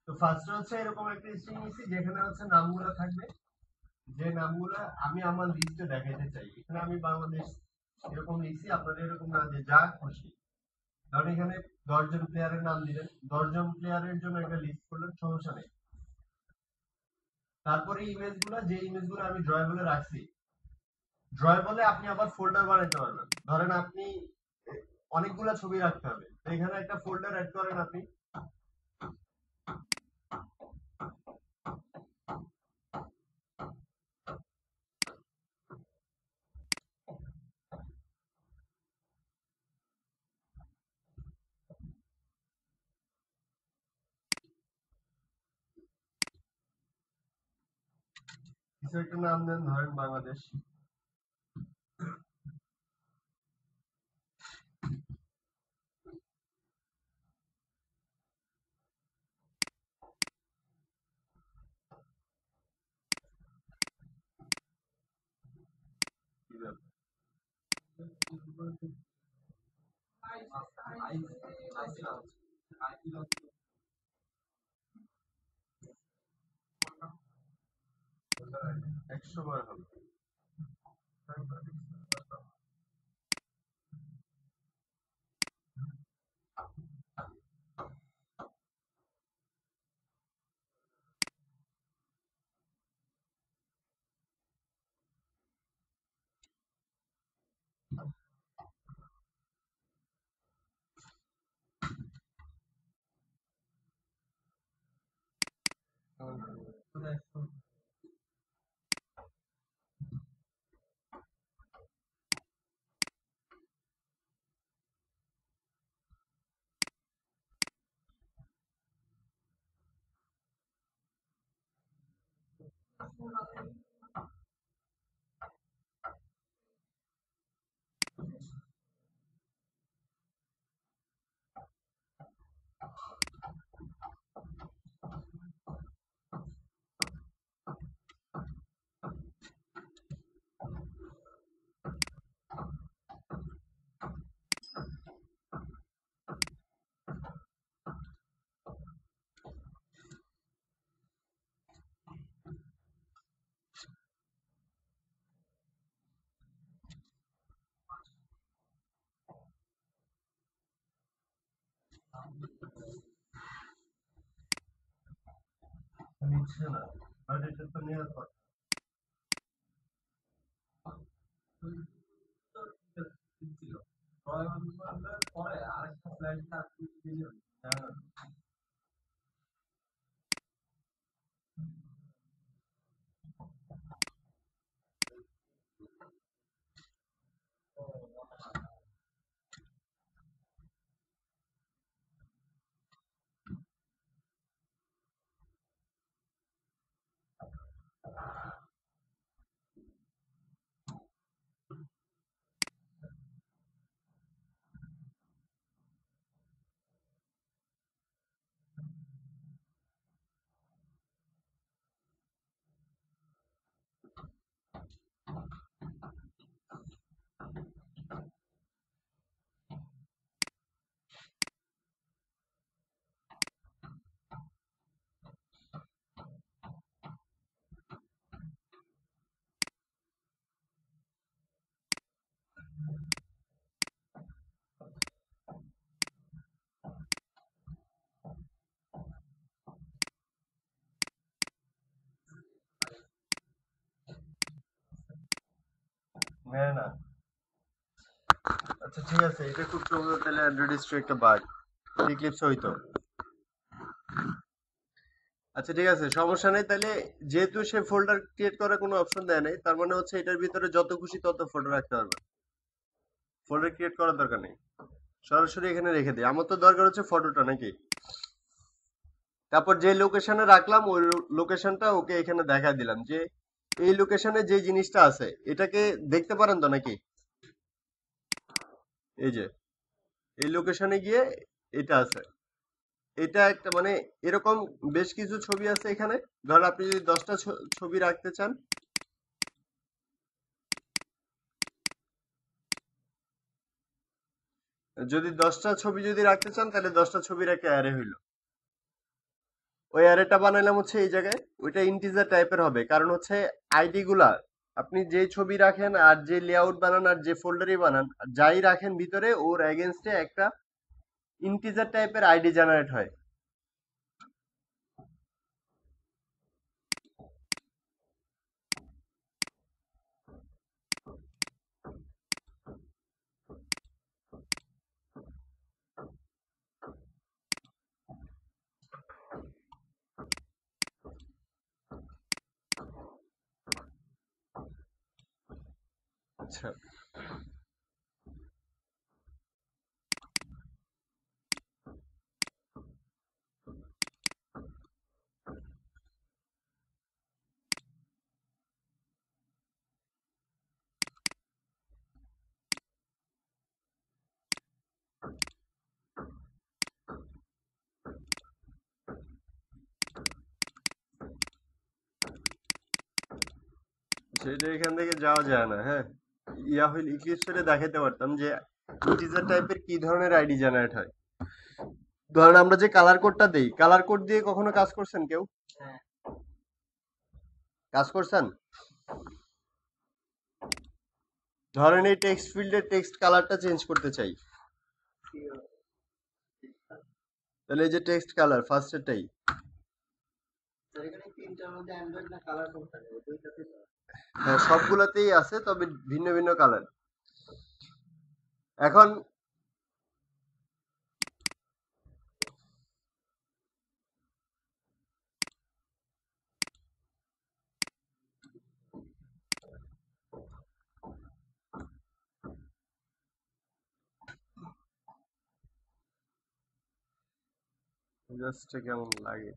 তো ফার্স্টে হচ্ছে এরকম একটা স্ট্রিং নিছি যেখানে হচ্ছে নামগুলো থাকবে, যে নামগুলো আমি আমার লিস্টে দেখাইতে চাই। এখানে আমি বাংলাদেশ এরকম লিখছি, আপনারা এরকম না দিয়ে যা খুশি, ধরেন এখানে 10 জন প্লেয়ারের নাম দিলেন, 10 জন প্লেয়ারের জন্য একটা লিস্ট করলেন, সমস্যা নেই। তারপরে ইমেজ গুলা, যে ইমেজ গুলো আমি ড্রয়েবলে রাখছি, ড্রয়েবলে আপনি আবার ফোল্ডার বানাইতে পারবেন। ধরেন আপনি অনেকগুলা ছবি রাখতে হবে, তো এখানে একটা ফোল্ডার অ্যাড করেন আপনি। কিছু একটা নাম দেন, ধরেন বাংলাদেশ। একশো বার হবে। নিচ্ছে না, বাট এটা তো নেওয়ার কথা। নেয় না। আচ্ছা ঠিক আছে, এটা খুব সম্ভবত তাহলে অ্যান্ড্রয়েড স্টোর একটা বাগ, ইক্লিপস হইতো। আচ্ছা ঠিক আছে, সমস্যা নেই। তাহলে যেহেতু সে ফোল্ডার ক্রিয়েট করার কোনো অপশন দেয় নাই, তার মানে হচ্ছে এটার ভিতরে যত খুশি তত ফটো রাখতে পারবে, ফোল্ডার ক্রিয়েট করার দরকার নেই, সরাসরি এখানে রেখে দিই। আমার তো দরকার হচ্ছে ফটোটা, নাকি? তারপর যে লোকেশনে রাখলাম ওই লোকেশনটা ওকে এখানে দেখা দিলাম, যে এই লোকেশনে যে জিনিসটা আছে এটাকে দেখতে পারেন তো নাকি? এই যে এই লোকেশনে গিয়ে এটা আছে, এটা একটা মানে এরকম বেশ কিছু ছবি আছে এখানে। ধর আপনি যদি 10টা ছবি রাখতে চান, যদি 10টা ছবি যদি রাখতে চান, তাহলে 10টা ছবির একটা অ্যারে হইলো। ওই অ্যারেটা বানাইলাম হচ্ছে এই জায়গায়, ওইটা ইন্টিজার টাইপের হবে, কারণ হচ্ছে আইডি গুলা আপনি যে ছবি রাখেন আর যে লেআউট বানান আর যে ফোল্ডারই বানান যাই রাখেন ভিতরে ওর এগেনস্টে একটা ইন্টিজার টাইপের আইডি জেনারেট হয়। আচ্ছা, সেটা এখান থেকে যাওয়া যায় না। হ্যাঁ, ইয়া হইলে ইক্লিপসে দেখাতে পারতাম যে ইন্টিজার টাইপের কি ধরনের আইডি জেনারেট হয়। ধরেন আমরা যে কালার কোডটা দেই, কালার কোড দিয়ে কখনো কাজ করছেন কেউ? কাজ করছেন? ধরেন এই টেক্সট ফিল্ডের টেক্সট কালারটা চেঞ্জ করতে চাই, তাহলে এই যে টেক্সট কালার ফার্স্টেরটাই, হ্যাঁ সবগুলাতেই আছে, তবে ভিন্ন ভিন্ন কালার। এখন জাস্ট কেমন লাগে।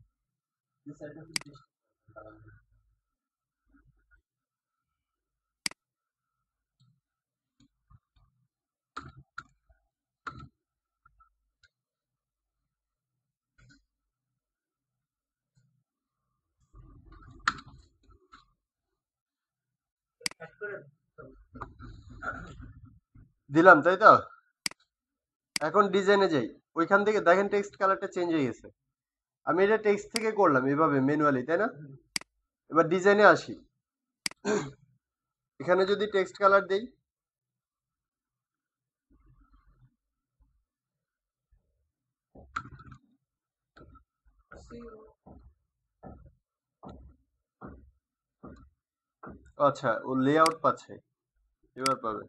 দিলাম তাই তো। এখন ডিজাইনে যাই, ওইখান থেকে দেখেন টেক্সট কালারটা চেঞ্জ হয়ে গেছে। আমি এটা টেক্সট থেকে করলাম এভাবে ম্যানুয়ালি, তাই না? এবার ডিজাইনে আসি, এখানে যদি টেক্সট কালার দেই, আচ্ছা ও লেআউট পাচ্ছে, এবার পাবে।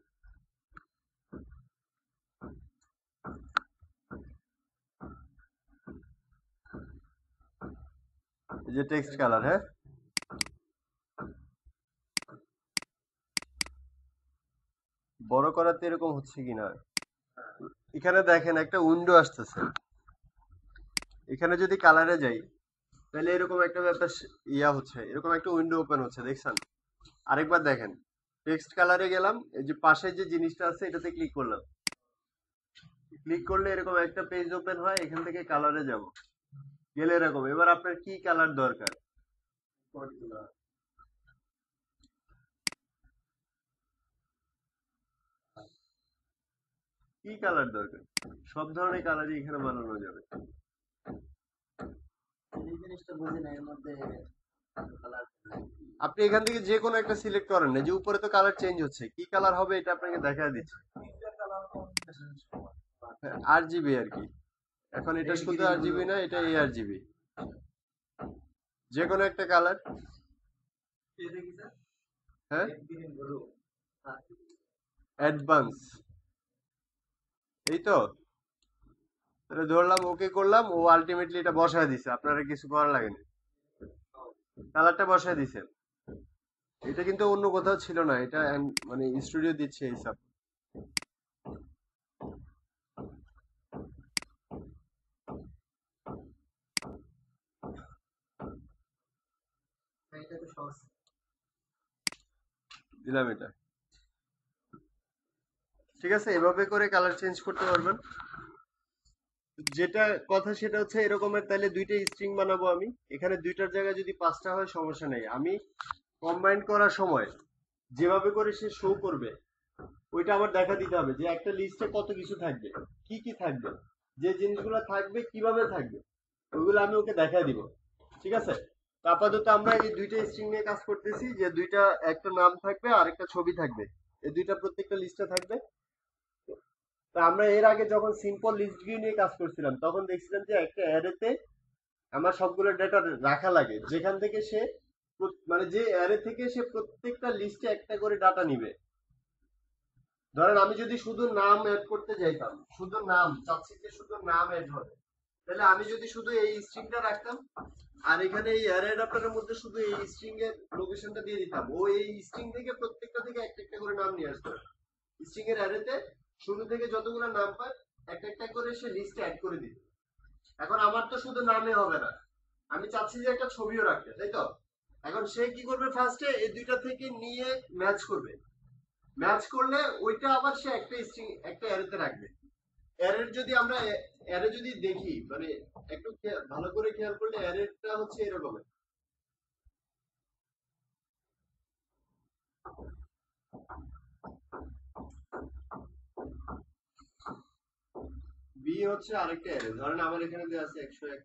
এই যে টেক্সট কালার, হ্যাঁ বড় করাতে এরকম হচ্ছে কিনা। এখানে দেখেন একটা উইন্ডো আসতেছে, এখানে যদি কালারে যাই তাহলে এরকম একটা ব্যাপার ইয়া হচ্ছে, এরকম একটা উইন্ডো ওপেন হচ্ছে, দেখছেন? আরেকবার দেখেন, টেক্সট কালারে গেলাম, এই যে পাশে যে জিনিসটা আছে এটাতে ক্লিক করলাম, ক্লিক করলে এরকম একটা পেজ ওপেন হয়, এখান থেকে কালারে যাব, গেলে এরকম। এবার আপনার কি কালার দরকার, কি কালার দরকার, সব ধরনের কালারই এখানে বানানো যাবে। আপনি এখান থেকে যে কোনো একটা সিলেক্ট করেন না, যে উপরে তো কালার চেঞ্জ হচ্ছে, কি কালার হবে এটা আপনাকে দেখা দিচ্ছে। আরজিবি আর কি, এখন এটা শুধু আরজিবি না, এটা এআরজিবি, যে কোনো একটা কালার। হ্যাঁ অ্যাডভান্স, এই তো। তাহলে ধরলাম ওকে করলাম, ও আলটিমেটলি এটা বসায় দিছে, আপনারা কিছু করার লাগেনি, কালারটা বসায় দিছে। এটা কিন্তু অন্য কোথাও ছিল না, এটা মানে স্টুডিও দিচ্ছে এইসব। দিলাম এটা, ঠিক আছে। এভাবে করে কালার চেঞ্জ করতে পারবেন। যেটা কথা সেটা হচ্ছে এরকমের, তাহলে দুইটা স্ট্রিং বানাবো আমি, এখানে দুইটার জায়গায় যদি পাঁচটা হয় সমস্যা নেই, আমি কম্বাইন করার সময় যেভাবে করে সে শো করবে ওইটা আমার দেখা দিতে হবে, যে একটা লিস্টে কত কিছু থাকবে, কি কি থাকবে, যে জিনিসগুলো থাকবে কিভাবে থাকবে, ওইগুলো আমি ওকে দেখা দিব। ঠিক আছে? তো আপাতত আমরা এই দুইটা স্ট্রিং নিয়ে কাজ করতেছি, যে দুইটা, একটা নাম থাকবে আর একটা ছবি থাকবে, এই দুইটা প্রত্যেকটা লিস্টে থাকবে। তো আমরা এর আগে যখন সিম্পল লিস্ট ভিউ নিয়ে কাজ করছিলাম তখন দেখছিলাম যে একটা অ্যারেতে আমার সবগুলো ডেটা রাখা লাগে, যেখান থেকে সে মানে যে অ্যারে থেকে সে প্রত্যেকটা লিস্টে একটা করে ডাটা নিবে। ধরেন আমি যদি শুধু নাম অ্যাড করতে যাইতাম, শুধু নাম চাচ্ছি যে শুধু নাম অ্যাড হবে, তাহলে আমি যদি শুধু এই স্ট্রিংটা রাখতাম আর এখানে এই অ্যারে অ্যাডাপ্টারের মধ্যে শুধু এই স্ট্রিং এর লোকেশনটা দিয়ে দিতাম, ও এই স্ট্রিং থেকে প্রত্যেকটা থেকে একটা একটা করে নাম নিয়ে আসতো। স্ট্রিং এর অ্যারেতে শুরু থেকে যতগুলো নাম পায় একটা একটা করে সে লিস্টে অ্যাড করে দিত। এখন আমার তো শুধু নামে হবে না, আমি চাচ্ছি যে একটা ছবিও রাখতে, তাই তো? এখন সে কি করবে, ফার্স্টে এই দুইটা থেকে নিয়ে ম্যাচ করবে, ম্যাচ করলে ওইটা আবার সে একটা স্ট্রিং একটা অ্যারেতে রাখবে। অ্যারের যদি আমরা অ্যারে যদি দেখি, মানে একটু ভালো করে খেয়াল করলে অ্যারেটা হচ্ছে এরকম, বি হচ্ছে আরেকটা অ্যারে, ধরেন আমার এখানে দেওয়া আছে 101,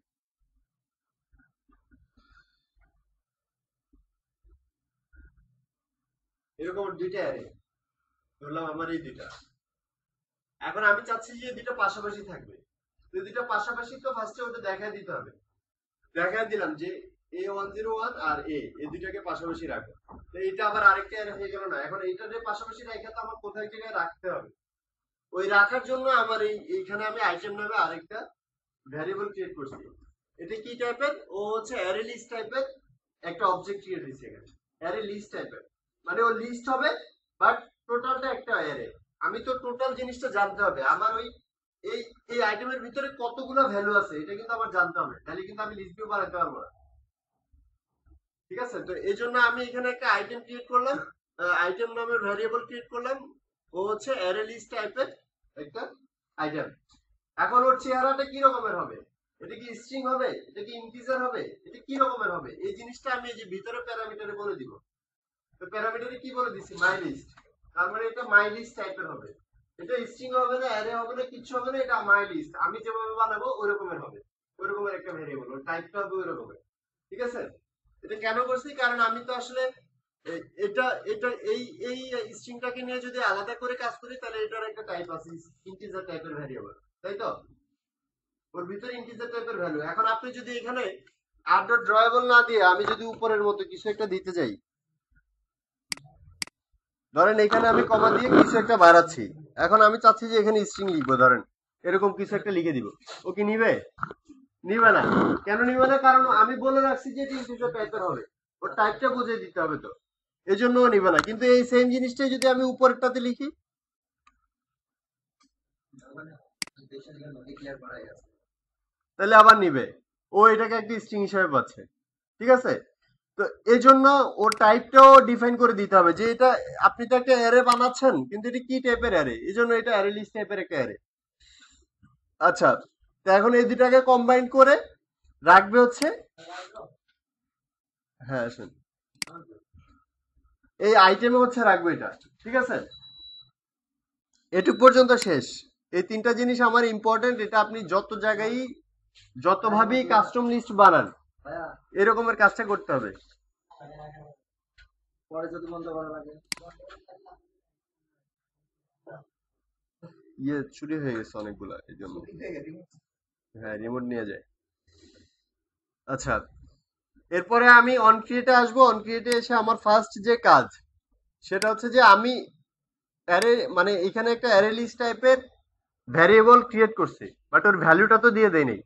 এরকম দুইটা অ্যারে ধরলাম আমার এই দুইটা। এখন আমি চাচ্ছি যে দুইটা পাশাপাশি থাকবে, তো দুইটা পাশাপাশি তো ফার্স্টে ওটা দেখায় দিতে হবে। দেখায় দিলাম যে A101 আর এই দুইটাকে পাশাপাশি রাখো, তো এটা আবার আরেকটা অ্যারে হয়ে গেল না? এখন এইটাকে পাশাপাশি রাখা তো আমার কোথায় জায়গায় রাখতে হবে, ওই রাখার জন্য আমার এইখানে আমি আইটেম নামে আরেকটা ভ্যারিয়েবল ক্রিয়েট করছি। এটা কি টাইপের? ও হচ্ছে অ্যারে লিস্ট টাইপের একটা অবজেক্ট ক্রিয়েট হয়েছে এখানে, অ্যারে লিস্ট টাইপের, মানে ও লিস্ট হবে বাট টোটালটা একটা অ্যারে। আমি তো টোটাল জিনিসটা জানতে হবে, আমার ওই এই এই আইটেমের ভিতরে কতগুলো ভ্যালু আছে এটা কিন্তু আমার জানতে হবে, তাহলে কিন্তু আমি লিস্ট ভিউ বানাতে পারবো না। ঠিক আছে? তো এই জন্য আমি এখানে একটা আইটেম ক্রিয়েট করলাম, আইটেম নামের ভ্যারিয়েবল ক্রিয়েট করলাম, ও হচ্ছে অ্যারে লিস্ট টাইপের একটা আইটেম। এখন ওর চেহারাটা কি রকমের হবে? এটা কি স্ট্রিং হবে, এটা কি ইন্টিজার হবে, এটা কি রকমের হবে, এই জিনিসটা আমি এই যে ভিতরে প্যারামিটারে বলে দিব। তো প্যারামিটারে কি বলে দিছি, মাই লিস্ট, তার মানে এটা মাই লিস্ট টাইপের হবে। এটা স্ট্রিং হবে না, অ্যারে হবে না, কিছু হবে না, এটা মাই লিস্ট, আমি যেভাবে বানাবো ওই রকমের হবে, ওই রকমের একটা ভেরিয়েবল, ওর টাইপটা হবে ওই রকমের। ঠিক আছে? এটা কেন করছি, কারণ আমি তো আসলে এটা এটা এই এই স্ট্রিংটাকে নিয়ে যদি আলাদা করে কাজ করি তাহলে এটার একটা টাইপ আছে, ইন্টিজার টাইপের ভেরিয়েবল, তাই তো? ওর ভিতরে ইন্টিজার টাইপের ভ্যালু। এখন আপনি যদি এখানে আর ডট ড্রয়েবল না দিয়ে আমি যদি উপরের মতো কিছু একটা দিতে যাই, ধরেন এখানে আমি কমা দিয়ে কিছু একটা বাড়াচ্ছি, এখন আমি চাচ্ছি যে এখানে স্ট্রিং লিখবো, ধরেন এরকম কিছু একটা লিখে দিব, ও কি নিবে? নিবে না। কেন নিবে না? কারণ আমি বলে রাখছি যে এটা ইন্টিজার টাইপের হবে, ওর টাইপটা বুঝিয়ে দিতে হবে, তো এই জন্য ও নিবে না। কিন্তু এই সেম জিনিসটাই যদি আমি উপরেরটাতে লিখি তাহলে আবার নিবে, ও এটাকে একটা স্ট্রিং হিসেবে পাচ্ছে। ঠিক আছে? তো এই জন্য ও টাইপটাও ডিফাইন করে দিতে হবে, যে এটা আপনি তো একটা অ্যারে বানাচ্ছেন কিন্তু এটা কি টাইপের অ্যারে, এই জন্য এটা অ্যারে লিস্ট টাইপের একটা অ্যারে। আচ্ছা, তো এখন এই দুটাকে কম্বাইন করে রাখবে হচ্ছে, হ্যাঁ শুন, এই আইটেমে হচ্ছে রাখবে এটা। ঠিক আছে? এটুক পর্যন্ত শেষ। এই তিনটা জিনিস আমার ইম্পর্টেন্ট, এটা আপনি যত জায়গায় যতভাবেই কাস্টম লিস্ট বানান এরকমের কাজটা করতে হবে। পরে যদি বন্ধ করা লাগে, চুরি হয়ে গেছে অনেকগুলা, এই জন্য। হ্যাঁ, রিমোট নিয়ে যায়। আচ্ছা, এরপরে আমি অন ক্রিয়েটে আসবো। অন ক্রিয়েটে এসে আমার ফার্স্ট যে কাজ সেটা হচ্ছে যে আমি অ্যারে, মানে এখানে একটা অ্যারে লিস্ট টাইপের ভ্যারিয়েবল ক্রিয়েট করছি, বাট ওর ভ্যালুটা তো দিয়ে দেই নেই।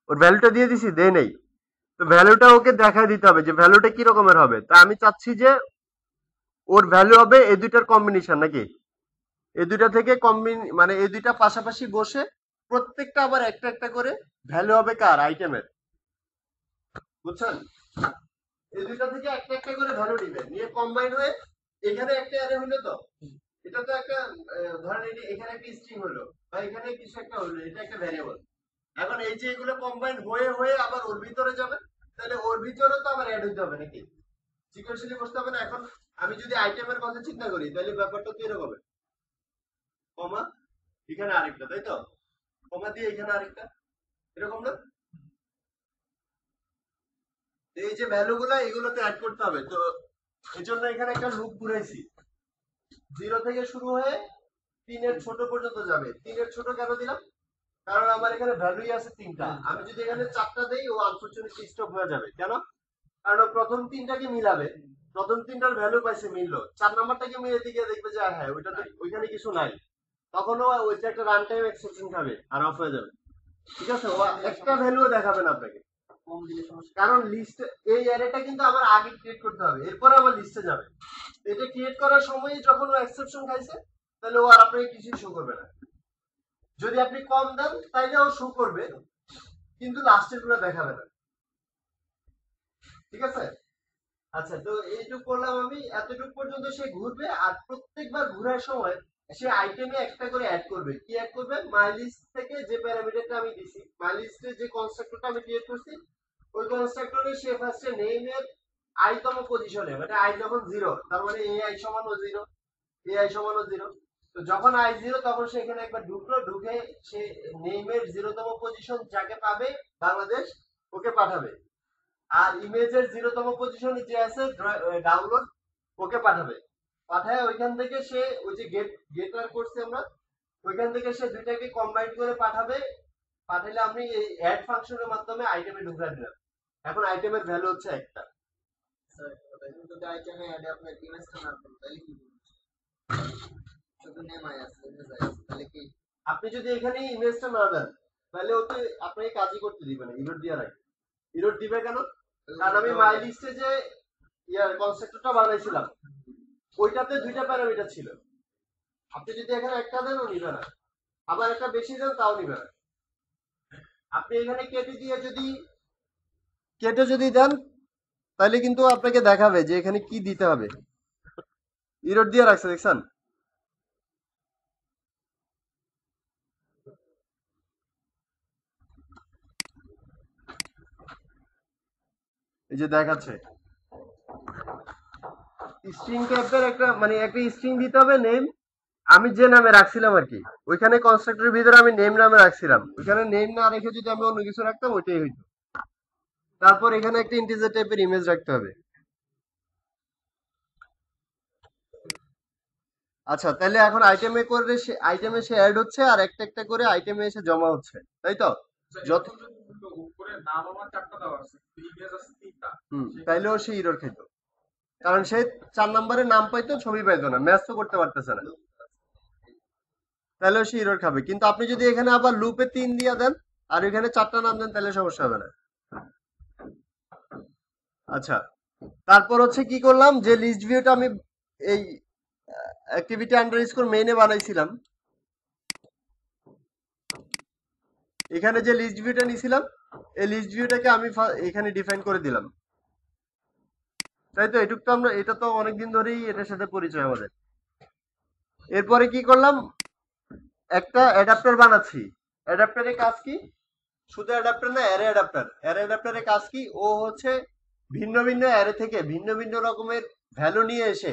ওর ভ্যালুটা দিয়ে দিছি, দেই নেই। তো ভ্যালুটা ওকে দেখায় দিতে হবে যে ভ্যালুটা কি রকমের হবে। তা আমি চাচ্ছি যে ওর ভ্যালু হবে এই দুইটার কম্বিনেশন, নাকি এই দুইটা থেকে মানে এই দুইটা পাশাপাশি বসে প্রত্যেকটা আবার একটা একটা করে ভ্যালু হবে কার, আইটেমের। বুঝছেন? এই দুইটা থেকে একটা একটা করে ভ্যালু নিবে, নিয়ে কম্বাইন হয়ে এখানে একটা অ্যারে হলো, তো এটা তো একটা ধরেন এখানে একটা স্ট্রিং হলো বা এখানে কিছু একটা হলো, এটা একটা ভ্যারিয়েবল। এখন এই যে এগুলো কম্বাইন হয়ে হয়ে আবার ওর ভিতরে যাবে, তাহলে ওর ভিতরে তো আবার অ্যাড হতে হবে, নাকি সিকোয়েন্সিয়ালি বসতে হবে না? এখন আমি যদি আইটেমের কথা চিন্তা করি তাহলে ব্যাপারটা তো এরকম হবে, কমা এখানে আরেকটা, তাই তো? কমা দিয়ে এখানে আরেকটা, এরকম না? এই যে ভ্যালুগুলো এগুলোতে অ্যাড করতে হবে। তো এই জন্য এখানে একটা লুপ ঘুরাইছি, 0 থেকে শুরু হয়ে 3 এর ছোট পর্যন্ত যাবে। 3 এর ছোট কেন দিলাম? কারণ আমার এখানে ভ্যালুই আছে 3টা। আমি যদি এখানে 4টা দেই ও আনফরচুনেটলি স্টপ হয়ে যাবে। কেন? কারণ প্রথম 3টাকে মিলাবে, প্রথম 3টার ভ্যালু পাইছে, মিললো, 4 নাম্বারটাকে মিলে দিয়ে দেখবে যে হ্যাঁ ওইটা তো ওইখানে কিছু নাই, তখনও ওইটা একটা রান টাইম এক্সেপশন খাবে আর অফ হয়ে যাবে। ঠিক আছে, ও একটা ভ্যালুও দেখাবে না আপনাকে, কারণ লিস্ট এই অ্যারেটা কিন্তু আমার আগে ক্রিয়েট করতে হবে, এরপরে আমার লিস্টে যাবে। এটা ক্রিয়েট করার সময় যখন ও এক্সেপশন খাইছে, তাহলে ও আর আপনাকে কিছুই শো করবে না। যদি আপনি কম দেন তাইলে ও শো করবে, কিন্তু লাস্টের গুলো দেখাবে না। ঠিক আছে, আচ্ছা, তো এইটুকু করলাম আমি। এতটুকু পর্যন্ত সে ঘুরবে, আর প্রত্যেকবার ঘোরার সময় সে আইটেমে একটা করে অ্যাড করবে। কি অ্যাড করবে? মাই লিস্ট থেকে যে প্যারামিটারটা আমি দিছি, মাই লিস্টে যে কনস্ট্রাক্টরটা আমি ক্রিয়েট করছি, ওই কনস্ট্রাক্টরে সে ফার্স্টে নেমের আইতম পজিশনে, মানে আই যখন 0, তার মানে এ আই সমান 0, এ আই সমান 0। তো যখন আই 0, তখন সে এখানে একবার ঢুকলো, ঢুকে সে নেমের 0তম পজিশন যাকে পাবে বাংলাদেশ, ওকে পাঠাবে। আর ইমেজের 0তম পজিশনে যে আছে ডাউনলোড, ওকে পাঠাবে। পাঠায় ওইখান থেকে সে ওই যে গেটার করছে আমরা, ওইখান থেকে সে দুইটাকে কম্বাইন করে পাঠাবে। পাঠালে আমি এই অ্যাড ফাংশনের মাধ্যমে আইটেমে ঢুকাই দিলাম। এখন আইটেমের ভ্যালু হচ্ছে একটা। স্যার যদি আইটেমে অ্যাড আপনার ইমেজটা না করেন তাহলে কি শুধু নেম আছে তাহলে কি? আপনি যদি এখানে ইমেজটা না দেন, তাহলে ওকে আপনাকে কাজই করতে দিবে না, ইরোড দিয়ে রাখবে। ইরোড দিবে কেন? কারণ আমি মাই লিস্টে যে ইয়ার কনসেপ্টটা বানাইছিলাম, ওইটাতে 2টা প্যারামিটার ছিল। আপনি যদি এখানে একটা দেন, ও নিবে না, আবার একটা বেশি দেন, তাও নিবে না। আপনি এখানে কেটে যদি দেন, তাহলে কিন্তু আপনাকে দেখাবে যে এখানে কি দিতে হবে। ইরোড দিয়ে রাখছে, দেখছেন? এই যে দেখাচ্ছে স্ট্রিং টাইপের একটা, মানে একটা স্ট্রিং দিতে হবে নেম। আমি যে নামে রাখছিলাম আর কি, ওইখানে কনস্ট্রাক্টরের ভিতরে আমি নেম নামে রাখছিলাম, ওইখানে নেম না রেখে যদি আমি অন্য কিছু রাখতাম, ওইটাই হইতো। তারপর এখানে একটা ইন্টিজার টাইপের ইমেজ রাখতে হবে। আচ্ছা, তাহলে এখন আইটেমে করে আইটেমে সে অ্যাড হচ্ছে, আর একটা একটা করে আইটেমে এসে জমা হচ্ছে, তাই তো? যত তাইলেও সে ইরর খেত, কারণ সে 4 নম্বরে নাম পাইতো, ছবি পাইতো না, ম্যাচ তো করতে পারতেছে না, তাহলেও সে ইরর খাবে। কিন্তু আপনি যদি এখানে আবার লুপে 3 দিয়ে দেন আর এখানে 4টা নাম দেন, তাহলে সমস্যা হবে না। আচ্ছা, তারপর হচ্ছে কি করলাম, যে লিস্ট ভিউটা আমি এই অ্যাক্টিভিটি আন্ডারস্কোর মেইনে বানাইছিলাম, এখানে যে লিস্ট ভিউটা নিছিলাম, এই লিস্ট ভিউটাকে আমি এখানে ডিফাইন করে দিলাম, তাই তো? এটুক তো আমরা, এটা তো অনেকদিন ধরেই এটার সাথে পরিচয় আমাদের। এরপরে কি করলাম, একটা অ্যাডাপ্টার বানাচ্ছি। অ্যাডাপ্টারের কাজ কি? শুধু অ্যাডাপ্টার না, অ্যারে অ্যাডাপ্টার। অ্যারে অ্যাডাপ্টারের কাজ কি? ও হচ্ছে ভিন্ন ভিন্ন অ্যারে থেকে ভিন্ন ভিন্ন রকমের ভ্যালু নিয়ে এসে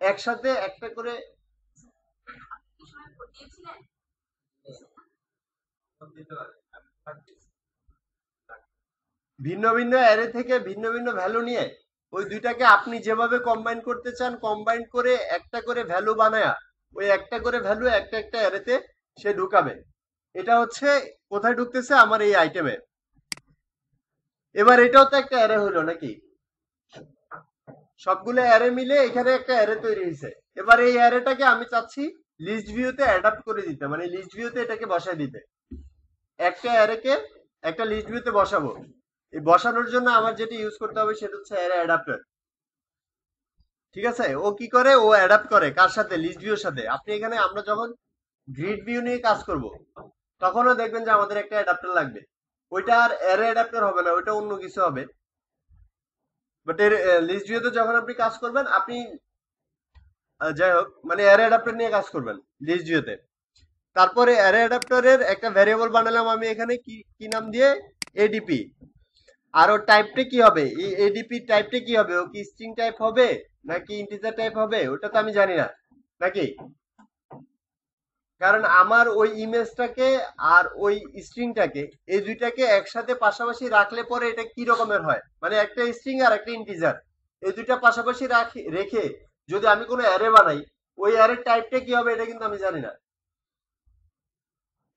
একসাথে একটা করে ভিন্ন ভিন্ন অ্যারে থেকে ভিন্ন ভিন্ন ভ্যালু নিয়ে ওই দুইটাকে আপনি যেভাবে কম্বাইন করতে চান, কম্বাইন করে একটা করে ভ্যালু বানায়া ওই একটা করে ভ্যালু একটা একটা অ্যারেতে সে ঢুকাবে। এটা হচ্ছে কোথায় ঢুকতেছে? আমার এই আইটেমে। এবার এটাও তো একটা অ্যারে হলো নাকি? সবগুলো অ্যারে মিলে এখানে একটা অ্যারে তৈরি হয়েছে। এবার এই অ্যারেটাকে আমি চাচ্ছি লিস্ট ভিউতে অ্যাডাপ্ট করে দিতে, মানে লিস্ট ভিউতে এটাকে বসায় দিতে। একটা অ্যারেকে একটা লিস্ট ভিউতে বসাবো। এই বসানোর জন্য আমার যেটা ইউজ করতে হবে সেটা হচ্ছে অ্যারে অ্যাডাপ্টার। ঠিক আছে, ও কি করে? ও অ্যাডাপ্ট করে কার সাথে? লিস্ট ভিউর সাথে। আপনি এখানে আমরা যখন গ্রিড ভিউ নিয়ে কাজ করব, তখনও দেখবেন যে আমাদের একটা অ্যাডাপ্টার লাগবে। ওইটা আর অ্যারে অ্যাডাপ্টার হবে না, ওইটা অন্য কিছু হবে। বাট এর লিস্ট ভিউতে যখন আপনি কাজ করবেন, আপনি যাই হোক, মানে অ্যারে অ্যাডাপ্টার নিয়ে কাজ করবেন লিস্ট ভিউতে। তারপরে অ্যারে অ্যাডাপ্টারের একটা ভ্যারিয়েবল বানালাম আমি এখানে, কি কি নাম দিয়ে? এডিপি। আর ওর টাইপটা কি হবে? এই এডিপি টাইপটা কি হবে? ও কি স্ট্রিং টাইপ হবে নাকি ইন্টিজার টাইপ হবে? ওটা তো আমি জানি না, নাকি? কারণ আমার ওই ইমেজটাকে আর ওই স্ট্রিংটাকে এই দুইটাকে একসাথে পাশাপাশি রাখলে পরে এটা কি রকমের হয়, মানে একটা স্ট্রিং আর একটা ইন্টিজার এই দুইটা পাশাপাশি রেখে যদি আমি কোনো অ্যারে বানাই, ওই অ্যারের টাইপটা কি হবে এটা কিন্তু আমি জানি না।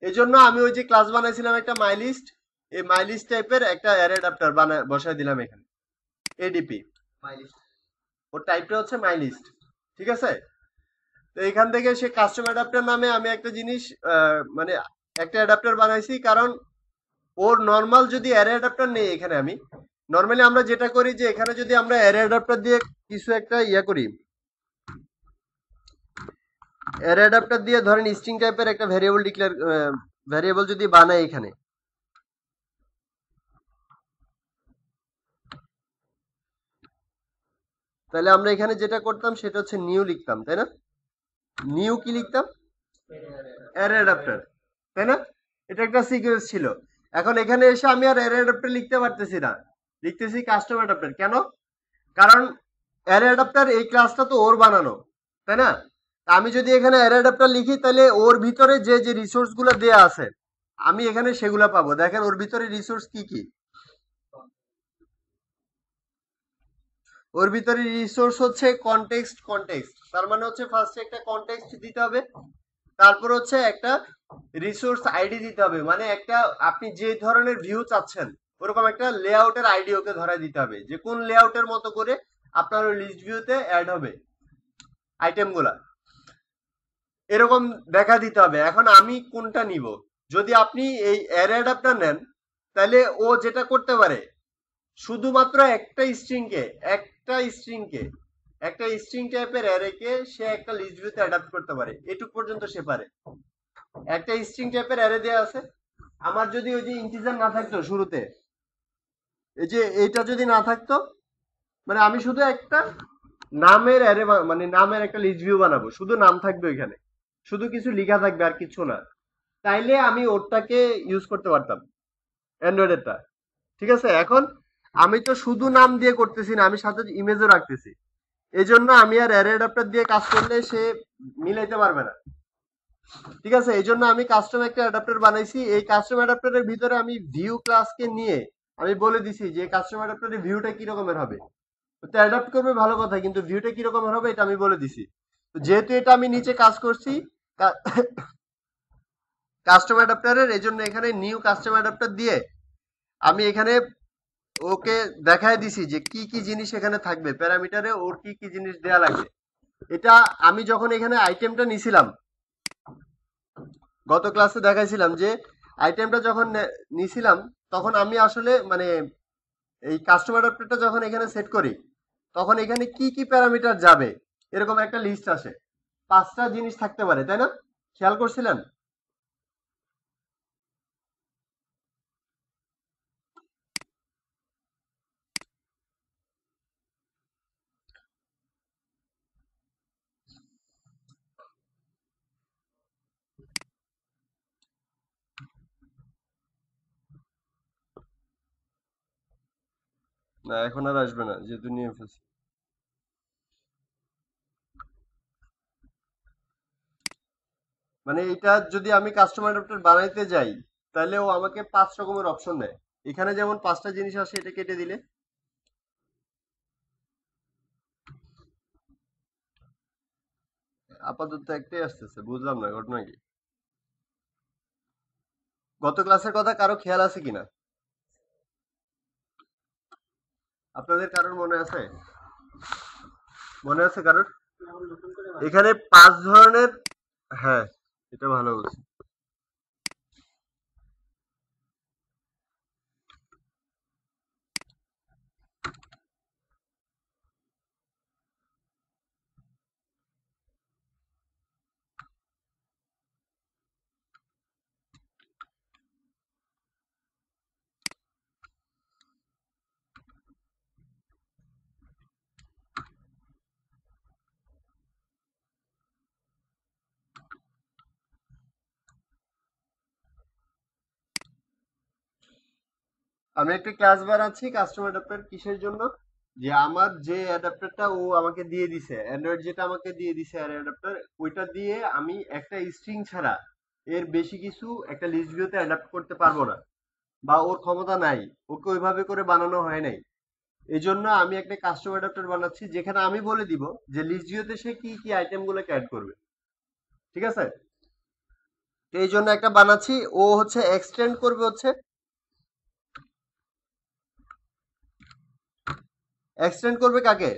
এই জন্য আমি ওই যে ক্লাস বানাইছিলাম একটা মাইলিস্ট, এই মাইলিস্ট টাইপের একটা অ্যারে অ্যাডাপ্টার বানায় বসায় দিলাম এখানে, এডিপি, মাইলিস্ট। ওর টাইপটা হচ্ছে মাইলিস্ট। ঠিক আছে, তো এখান থেকে সে কাস্টম অ্যাডাপ্টার নামে আমি একটা জিনিস মানে একটা অ্যাডাপ্টার বানাইছি, কারণ ওর নর্মাল যদি অ্যারে অ্যাডাপ্টার নেই এখানে, আমি নর্মালি আমরা যেটা করি যে এখানে যদি আমরা অ্যারে অ্যাডাপ্টার দিয়ে কিছু একটা ইয়া করি, অ্যারে অ্যাডাপ্টার দিয়ে ধরেন স্ট্রিং টাইপের একটা ভ্যারিয়েবল ডিক্লেয়ার ভ্যারিয়েবল যদি বানাই এখানে, তাহলে আমরা এখানে যেটা করতাম সেটা হচ্ছে নিউ লিখতাম, তাই না? নিউ কি লিখতাম? অ্যারে অ্যাডাপ্টার, তাই না? এটা একটা সিকোয়েন্স ছিল। এখন এখানে এসে আমি আর অ্যারে অ্যাডাপ্টার লিখতে পারতেছি না, লিখতেছি কাস্টম অ্যাডাপ্টার। কেন? কারণ অ্যারে অ্যাডাপ্টার এই ক্লাসটা তো ওর বানানো, তাই না? আমি যদি এখানে অ্যারে অ্যাডাপ্টার লিখি তাহলে ওর ভিতরে যে যে রিসোর্স গুলো দেয়া আছে আমি এখানে সেগুলা পাবো। দেখেন ওর ভিতরে রিসোর্স কি কি, ওর ভিতরে রিসোর্স হচ্ছে কনটেক্সট। কনটেক্সট তার মানে হচ্ছে ফার্স্টে একটা কনটেক্সট দিতে হবে, তারপর হচ্ছে একটা রিসোর্স আইডি দিতে হবে, মানে একটা আপনি যে ধরনের ভিউ চাচ্ছেন ওরকম একটা লেআউটের আইডি ওকে ধরায় দিতে হবে, যে কোন লেআউটের মতো করে আপনার ওই লিস্ট ভিউতে অ্যাড হবে আইটেম গুলা, এরকম দেখা দিতে হবে। এখন আমি কোনটা নিব? যদি আপনি এই অ্যারে অ্যাডাপ্টার নেন তাহলে ও যেটা করতে পারে শুধুমাত্র একটা স্ট্রিং টাইপের অ্যারেকে সে একটা লিস্ট ভিউতে অ্যাডাপ্ট করতে পারে, এটুক পর্যন্ত সে পারে। একটা স্ট্রিং টাইপের অ্যারে দেয়া আছে, আমার যদি ওই যে ইন্টিজার না থাকতো শুরুতে, এই যে এইটা যদি না থাকতো, মানে আমি শুধু একটা নামের অ্যারে মানে নামের একটা লিস্ট ভিউ বানাবো, শুধু নাম থাকবে ওইখানে, শুধু কিছু লেখা থাকবে আর কিছু না, তাইলে আমি ওরটাকে ইউজ করতে পারতাম, অ্যান্ড্রয়েডেরটা। ঠিক আছে, এখন আমি তো শুধু নাম দিয়ে করতেছি না, আমি সাথে ইমেজও রাখতেছি, এই জন্য আমি আর অ্যারে অ্যাডাপ্টার দিয়ে কাজ করলে সে মিলাইতে পারবে না। ঠিক আছে, এই জন্য আমি কাস্টম একটা অ্যাডাপ্টার বানাইছি। এই কাস্টম অ্যাডাপ্টারের ভিতরে আমি ভিউ ক্লাসকে নিয়ে আমি বলে দিছি যে কাস্টম অ্যাডাপ্টারের ভিউটা কি রকমের হবে। তো অ্যাডাপ্ট করবে ভালো কথা, কিন্তু ভিউটা কি রকমের হবে এটা আমি বলে দিছি। তো যেহেতু এটা আমি নিচে কাজ করছি কাস্টম অ্যাডাপ্টারের, এই জন্য এখানে নিউ কাস্টম অ্যাডাপ্টার দিয়ে আমি এখানে ওকে দেখায় দিছি যে কি কি জিনিস এখানে থাকবে, প্যারামিটারে ওর কি কি জিনিস দেয়া লাগবে। এটা আমি যখন এখানে আইটেমটা নিছিলাম, গত ক্লাসে দেখাইছিলাম যে আইটেমটা যখন নিছিলাম তখন আমি আসলে মানে এই কাস্টমার অ্যাডাপ্টারটা যখন এখানে সেট করি তখন এখানে কি কি প্যারামিটার যাবে এরকম একটা লিস্ট আসে, 5টা জিনিস থাকতে পারে, তাই না? খেয়াল করছিলেন? না এখন আর আসবে না যেহেতু নিয়ে ফেলছি। মানে এটা যদি আমি কাস্টমার অ্যাডাপ্টার বানাইতে যাই তাহলে ও আমাকে 5 রকমের অপশন দেয়। এখানে যেমন 5টা জিনিস আসে, এটা কেটে দিলে আপাতত একটাই আসতেছে, বুঝলাম না ঘটনা কি। গত ক্লাসের কথা কারো খেয়াল আছে কিনা, আপনাদের কারোর মনে আছে? মনে আছে কারোর? নতুন করে এখানে 5 ধরনের, হ্যাঁ এটা ভালো বলছি। আমি একটা ক্লাস বানাচ্ছি কাস্টমার অ্যাডাপ্টার, কিসের জন্য? যে আমার যে অ্যাডাপ্টারটা ও আমাকে দিয়ে দিছে, অ্যান্ড্রয়েড যেটা আমাকে দিয়ে দিছে অ্যাডাপ্টার, ওইটা দিয়ে আমি একটা স্ট্রিং ছাড়া এর বেশি কিছু একটা লিস্ট ভিউতে অ্যাডাপ্ট করতে পারবো না, বা ওর ক্ষমতা নাই, ওকে ওইভাবে করে বানানো হয় নাই। এই জন্য আমি একটা কাস্টম অ্যাডাপ্টার বানাচ্ছি যেখানে আমি বলে দিব যে লিস্ট ভিউতে সে কি কি আইটেম গুলোকে অ্যাড করবে। ঠিক আছে, তো এই জন্য একটা বানাচ্ছি। ও হচ্ছে এক্সটেন্ড করবে, হচ্ছে এক্সটেন্ড করবে কাকে?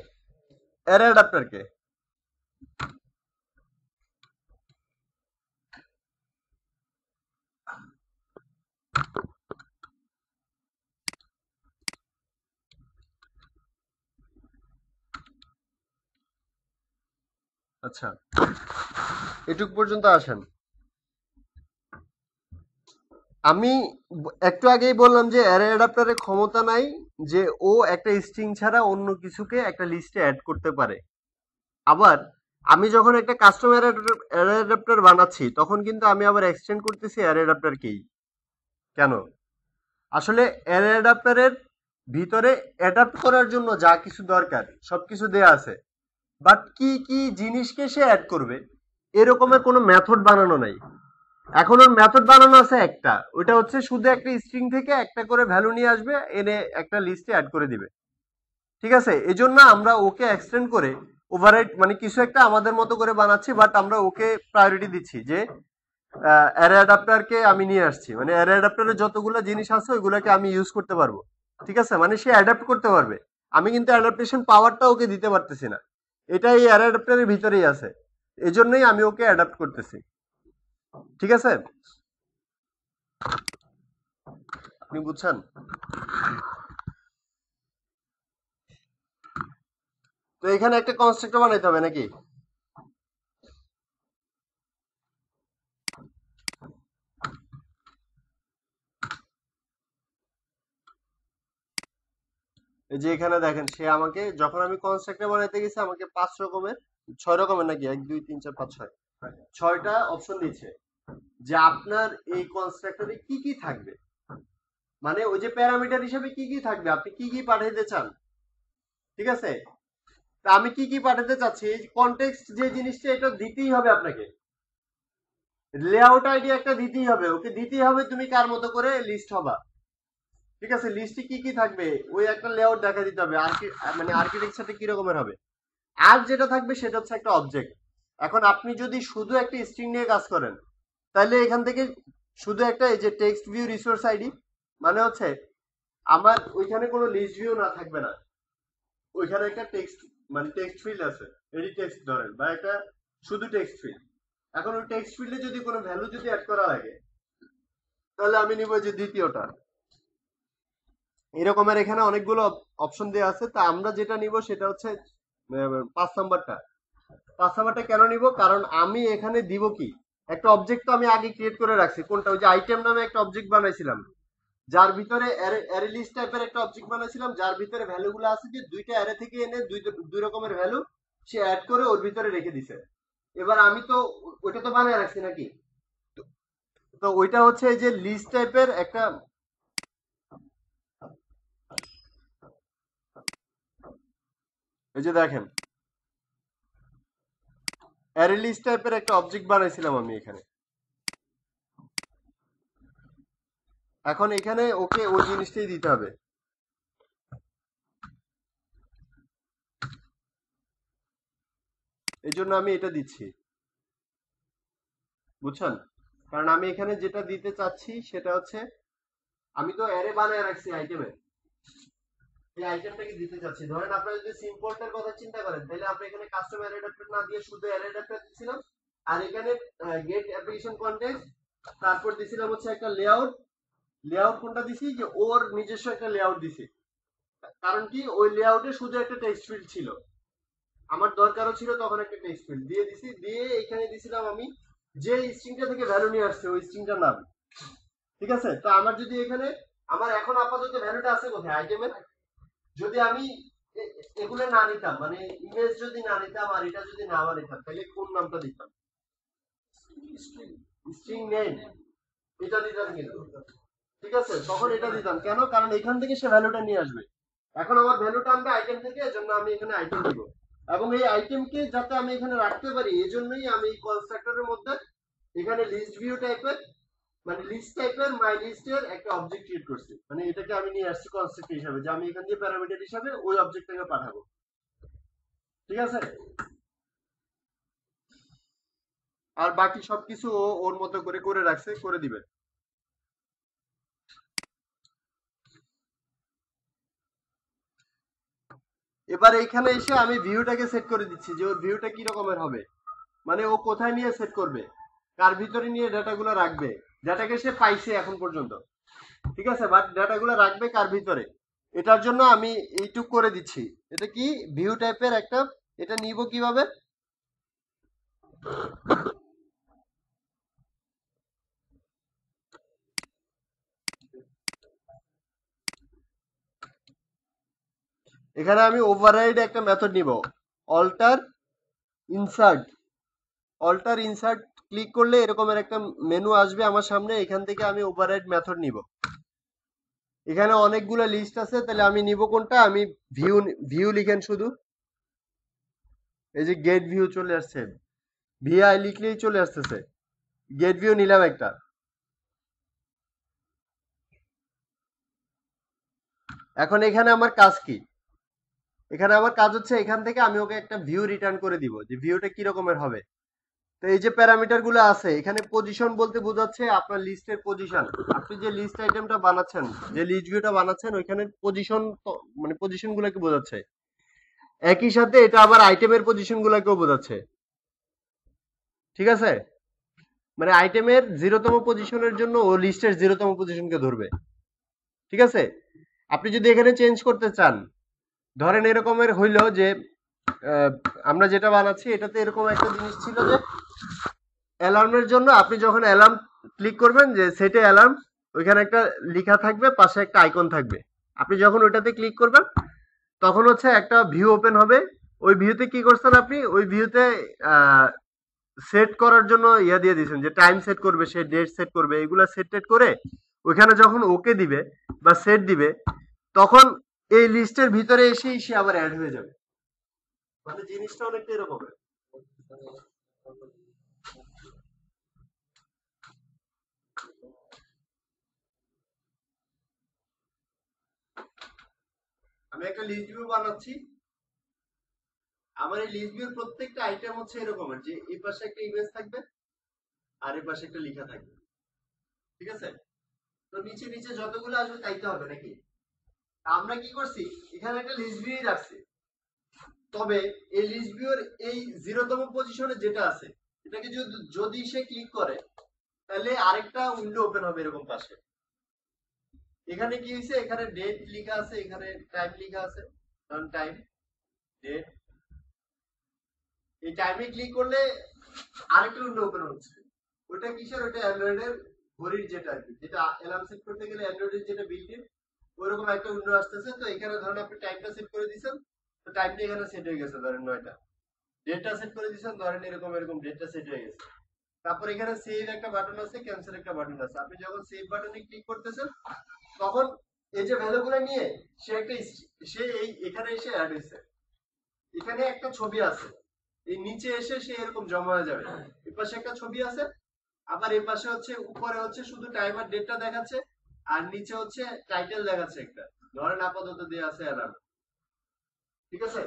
অ্যারে অ্যাডাপ্টারকে। আচ্ছা, এটুক পর্যন্ত আসেন। আমি একটু আগেই বললাম যে অ্যারে অ্যাডাপ্টারের ক্ষমতা নাই যে ও একটা স্ট্রিং ছাড়া অন্য কিছুকে একটা লিস্টে অ্যাড করতে পারে। আবার আমি যখন একটা কাস্টম অ্যারে অ্যাডাপ্টার বানাচ্ছি তখন কিন্তু আমি আবার এক্সটেন্ড করতেছি অ্যারে অ্যাডাপ্টারকেই। কেন? আসলে অ্যারে অ্যাডাপ্টারের ভিতরে অ্যাডাপ্ট করার জন্য যা কিছু দরকার সবকিছু দেয়া আছে, বাট কি কি জিনিসকে সে অ্যাড করবে এরকমের কোনো মেথড বানানো নাই। এখন ওর মেথড বানানো আছে একটা, ওইটা হচ্ছে শুধু একটা স্ট্রিং থেকে একটা করে ভ্যালু নিয়ে আসবে, এনে একটা লিস্টে অ্যাড করে দিবে। ঠিক আছে, এজন্য আমরা ওকে এক্সটেন্ড করে ওভাররাইড মানে কিছু একটা আমাদের মতো করে বানাচ্ছি, বাট আমরা ওকে প্রায়োরিটি দিচ্ছি যে অ্যারে অ্যাডাপ্টারকে আমি নিয়ে আসছি, মানে অ্যারে অ্যাডাপ্টারের যতগুলো জিনিস আছে ওইগুলোকে আমি ইউজ করতে পারবো। ঠিক আছে, মানে সে অ্যাডাপ্ট করতে পারবে। আমি কিন্তু অ্যাডাপ্টেশন পাওয়ারটা ওকে দিতে পারতেছি না, এটা এই অ্যারে অ্যাডাপ্টারের ভিতরেই আছে। এজন্যই আমি ওকে অ্যাডাপ্ট করতেছি। ঠিক আছে, আপনি বুঝছেন? তো এখানে একটা কনস্ট্রাক্টর বানাইতে হবে নাকি? এই যে এখানে দেখেন, সে আমাকে যখন আমি কনস্ট্রাক্টর বানাইতে গেছি আমাকে 5 রকমের, 6 রকমের নাকি, 1 2 3 4 5 6 6টা অপশন দিচ্ছে যে আপনার এই কনস্ট্রাক্টরে কি কি থাকবে, মানে ওই যে প্যারামিটার হিসেবে কি কি থাকবে, আপনি কি কি পাঠাইতে চান। ঠিক আছে, তা আমি কি কি পাঠাতে চাচ্ছি, এই কনটেক্সট যে জিনিসটা এটা দিতেই হবে আপনাকে। লেআউট আইডি একটা দিতেই হবে, ওকে দিতেই হবে তুমি কার মতো করে লিস্ট হবা। ঠিক আছে, লিস্টে কি কি থাকবে ওই একটা লেআউট দেখা দিতে হবে, মানে আর্কিটেকচারটা কি রকমের হবে। আর যেটা থাকবে সেটা হচ্ছে একটা অবজেক্ট। এখন আপনি যদি শুধু একটা স্ট্রিং নিয়ে কাজ করেন তাহলে এখান থেকে শুধু একটা, এই যে টেক্সট ভিউ রিসোর্স আইডি, মানে হচ্ছে আমার ওইখানে কোনো লিস্ট ভিউ না থাকবে না, ওইখানে একটা টেক্সট মানে টেক্সট ফিল্ড আছে, এডি টেক্সট ধরেন, বা একটা শুধু টেক্সট ফিল্ড। এখন ওই টেক্সট ফিল্ডে যদি কোনো ভ্যালু যদি অ্যাড করা লাগে তাহলে আমি নিব যে দ্বিতীয়টা। এরকমের এখানে অনেকগুলো অপশন দেওয়া আছে, তা আমরা যেটা নিব সেটা হচ্ছে 5 নাম্বারটা। 5 নাম্বারটা কেন নিব, কারণ আমি এখানে দিব কি, একটা অবজেক্ট তো আমি আগে ক্রিয়েট করে রাখছি, কোনটা, ওই যে আইটেম নামে একটা অবজেক্ট বানাইছিলাম, যার ভিতরে অ্যারে লিস্ট টাইপের একটা অবজেক্ট বানাইছিলাম, যার ভিতরে ভ্যালু গুলো আছে যে দুইটা অ্যারে থেকে এনে দুই রকমের ভ্যালু সে অ্যাড করে ওর ভিতরে রেখে দিছে। এবার আমি তো ওইটা তো বানায় রাখছি নাকি, তো ওইটা হচ্ছে এই যে লিস্ট টাইপের একটা, এই যে দেখেন অ্যারে লিস্ট টাইপের একটা অবজেক্ট বানাইছিলাম আমি এখানে। এখন এখানে ওকে ওই জিনিসটাই দিতে হবে, এই জন্য আমি এটা দিচ্ছি। বুঝছেন? কারণ আমি এখানে যেটা দিতে চাচ্ছি সেটা হচ্ছে আমি তো অ্যারে বানায় রাখছি আইটেমে, এই আইটেমটাকে দিতে চাচ্ছি। ধরেন আপনারা যদি সিম্পলটার কথা চিন্তা করেন তাহলে আমরা এখানে কাস্টম অ্যারে অ্যাডাপ্টার না দিয়ে শুধু অ্যারে অ্যাডাপ্টার দিছিলাম, আর এখানে গেট অ্যাপ্লিকেশন কনটেক্সট, তারপর দিছিলাম হচ্ছে একটা লেআউট। লেআউট কোনটা দিছি, যে ওর নিজস্ব একটা লেআউট দিছি। কারণ কি, ওই লেআউটে শুধু একটা টেক্সট ফিল্ড ছিল, আমার দরকারও ছিল তখন একটা টেক্সট ফিল্ড দিয়ে দিছি, দিয়ে এখানে দিছিলাম আমি যে স্ট্রিংটা থেকে ভ্যালু নিয়ে আসছে ওই স্ট্রিংটার নাম। ঠিক আছে, তো আমার যদি এখানে, আমার এখন আপাতত ভ্যালুটা আছে কোথায়, আইটেমের। যদি আমি এগুলো না নিতাম, মানে ইমেজ যদি না নিতাম আর এটা যদি না নিতাম তাহলে কোন নামটা দিতাম? স্ট্রিং নেম, এটা দিতাম কিন্তু। ঠিক আছে, তখন এটা দিতাম কেন, কারণ এখান থেকে সে ভ্যালুটা নিয়ে আসবে। এখন আমার ভ্যালু টানবে আইটেম থেকে, এজন্য আমি এখানে আইটেম দিব, এবং এই আইটেমকে যাতে আমি এখানে রাখতে পারি এজন্যই আমি এই কনস্ট্রাক্টরের মধ্যে এখানে লিস্ট ভিউ টাইপের, মানে লিস্ট টাইপের মাই লিস্টের একটা অবজেক্ট ক্রিয়েট করছি। মানে এটাকে আমি নিয়ে আসছি কনস্ট্রাক্ট হিসাবে, যে আমি এখান দিয়ে প্যারামিটার হিসাবে ওই অবজেক্টটাকে পাঠাবো। ঠিক আছে, আর বাকি সবকিছু ও ওর মতো করে করে রাখছে, করে দিবে। এবার এইখানে এসে আমি ভিউটাকে সেট করে দিচ্ছি যে ওর ভিউটা কি রকমের হবে, মানে ও কোথায় নিয়ে সেট করবে, কার ভিতরে নিয়ে ডাটাগুলো রাখবে। ডাটাকে সে পাইছে এখন পর্যন্ত, ঠিক আছে, বাট ডাটাগুলো রাখবে কার ভিতরে, এটার জন্য আমি এইটুক করে দিচ্ছি। এটা কি ভিউ টাইপের একটা, এটা নিব কিভাবে, এখানে আমি ওভাররাইড একটা মেথড নিব, alter insert. Alter insert click করলে এরকমের একটা মেনু আসবে আমার সামনে, এখান থেকে আমি ওভাররাইড মেথড নিব। এখানে অনেকগুলো লিস্ট আছে, তাহলে আমি নিব কোনটা, আমি ভিউ, ভিউ লিখেন শুধু, এই যে গেট ভিউ চলে আসছে, ভিআই লিখলেই চলে আসতেছে, গেট ভিউ নিলাম একটা। এখন এখানে আমার কাজ কি, এখানে আমার কাজ হচ্ছে এখান থেকে আমি ওকে একটা ভিউ রিটার্ন করে দিব, যে ভিউটা কি রকমের হবে। তো এই যে প্যারামিটার গুলো আছে এখানে, পজিশন বলতে বোঝাচ্ছে আপনার লিস্টের পজিশন। আপনি যে লিস্ট আইটেমটা বানাচ্ছেন, যে লিস্ট ভিউটা বানাচ্ছেন, ওইখানে পজিশন, মানে পজিশন গুলোকে বোঝাচ্ছে। একই সাথে এটা আবার আইটেমের পজিশন গুলোকেও বোঝাচ্ছে। ঠিক আছে, মানে আইটেমের 0তম পজিশনের জন্য ও লিস্টের 0তম পজিশনকে ধরবে। ঠিক আছে, আপনি যদি এখানে চেঞ্জ করতে চান, ধরেন এরকমের হইলো যে আমরা যেটা বানাচ্ছি এটাতে এরকম একটা জিনিস ছিল যে অ্যালার্মের জন্য আপনি যখন অ্যালার্ম ক্লিক করবেন, যে সেটে অ্যালার্ম, ওইখানে একটা লেখা থাকবে, পাশে একটা আইকন থাকবে। আপনি যখন ওইটাতে ক্লিক করবেন তখন হচ্ছে একটা ভিউ ওপেন হবে। ওই ভিউতে কি করছেন আপনি, ওই ভিউতে সেট করার জন্য ইয়া দিয়ে দিয়েছেন, যে টাইম সেট করবে, সে ডেট সেট করবে, এগুলা সেট টেট করে ওইখানে যখন ওকে দিবে বা সেট দিবে, তখন এই লিস্টের ভিতরে এসেই সে আবার অ্যাড হয়ে যাবে। মানে জিনিসটা অনেকটা এরকমের। আমি একটা লিস্ট ভিউ বানাচ্ছি, আমার এই লিস্ট ভিউর প্রত্যেকটা আইটেম হচ্ছে এরকমের, যে এই পাশে একটা ইমেজ থাকবে আর এই পাশে একটা লেখা থাকবে। ঠিক আছে, তো নিচে নিচে যতগুলো আসবে তাইতে হবে নাকি। আমরা কি করছি, এখানে একটা লিস্ট ভিউ রাখছি, তবে এই লিস্ট ভিউর এই 0তম পজিশনে যেটা আছে, এটাকে যদি সে ক্লিক করে তাহলে আরেকটা উইন্ডো ওপেন হবে এরকম পাশে। এখানে কি হয়েছে, এখানে ডেট লেখা আছে, এখানে টাইম লেখা আছে, টাইম, ডেট। এই টাইমে ক্লিক করলে আরেকটা উইন্ডো ওপেন হচ্ছে। ওটা কিসের, ওটা অ্যান্ড্রয়েডের ঘড়ির, যেটা আর কি, যেটা অ্যালার্ম সেট করতে গেলে অ্যান্ড্রয়েডের যেটা বিল্ট ইন, ওইরকম একটা উইন্ডো আসতেছে। তো এখানে ধরেন আপনি টাইমটা সেট করে দিয়েছেন, তো টাইমটা এখানে সেট হয়ে গেছে, ধরেন 9টা। ডেটটা সেট করে দিয়েছেন, ধরেন এরকম এরকম ডেটটা সেট হয়ে গেছে। তারপর এখানে সেভ একটা বাটন আছে, ক্যান্সেল একটা বাটন আছে। আপনি যখন সেভ বাটনে ক্লিক করতেছেন তখন এই যে ভ্যালুগুলো নিয়ে সে একটা, সে এই এখানে এসে অ্যাড হয়েছে। এখানে একটা ছবি আছে, এই নিচে এসে সে এরকম জমা হয়ে যাবে। এই পাশে একটা ছবি আছে, আবার এই পাশে হচ্ছে উপরে হচ্ছে শুধু টাইম আর ডেটটা দেখাচ্ছে, আর নিচে হচ্ছে টাইটেল দেখাচ্ছে একটা, ধরেন আপাতত দেয়া আছে অ্যালার্ম। ঠিক আছে,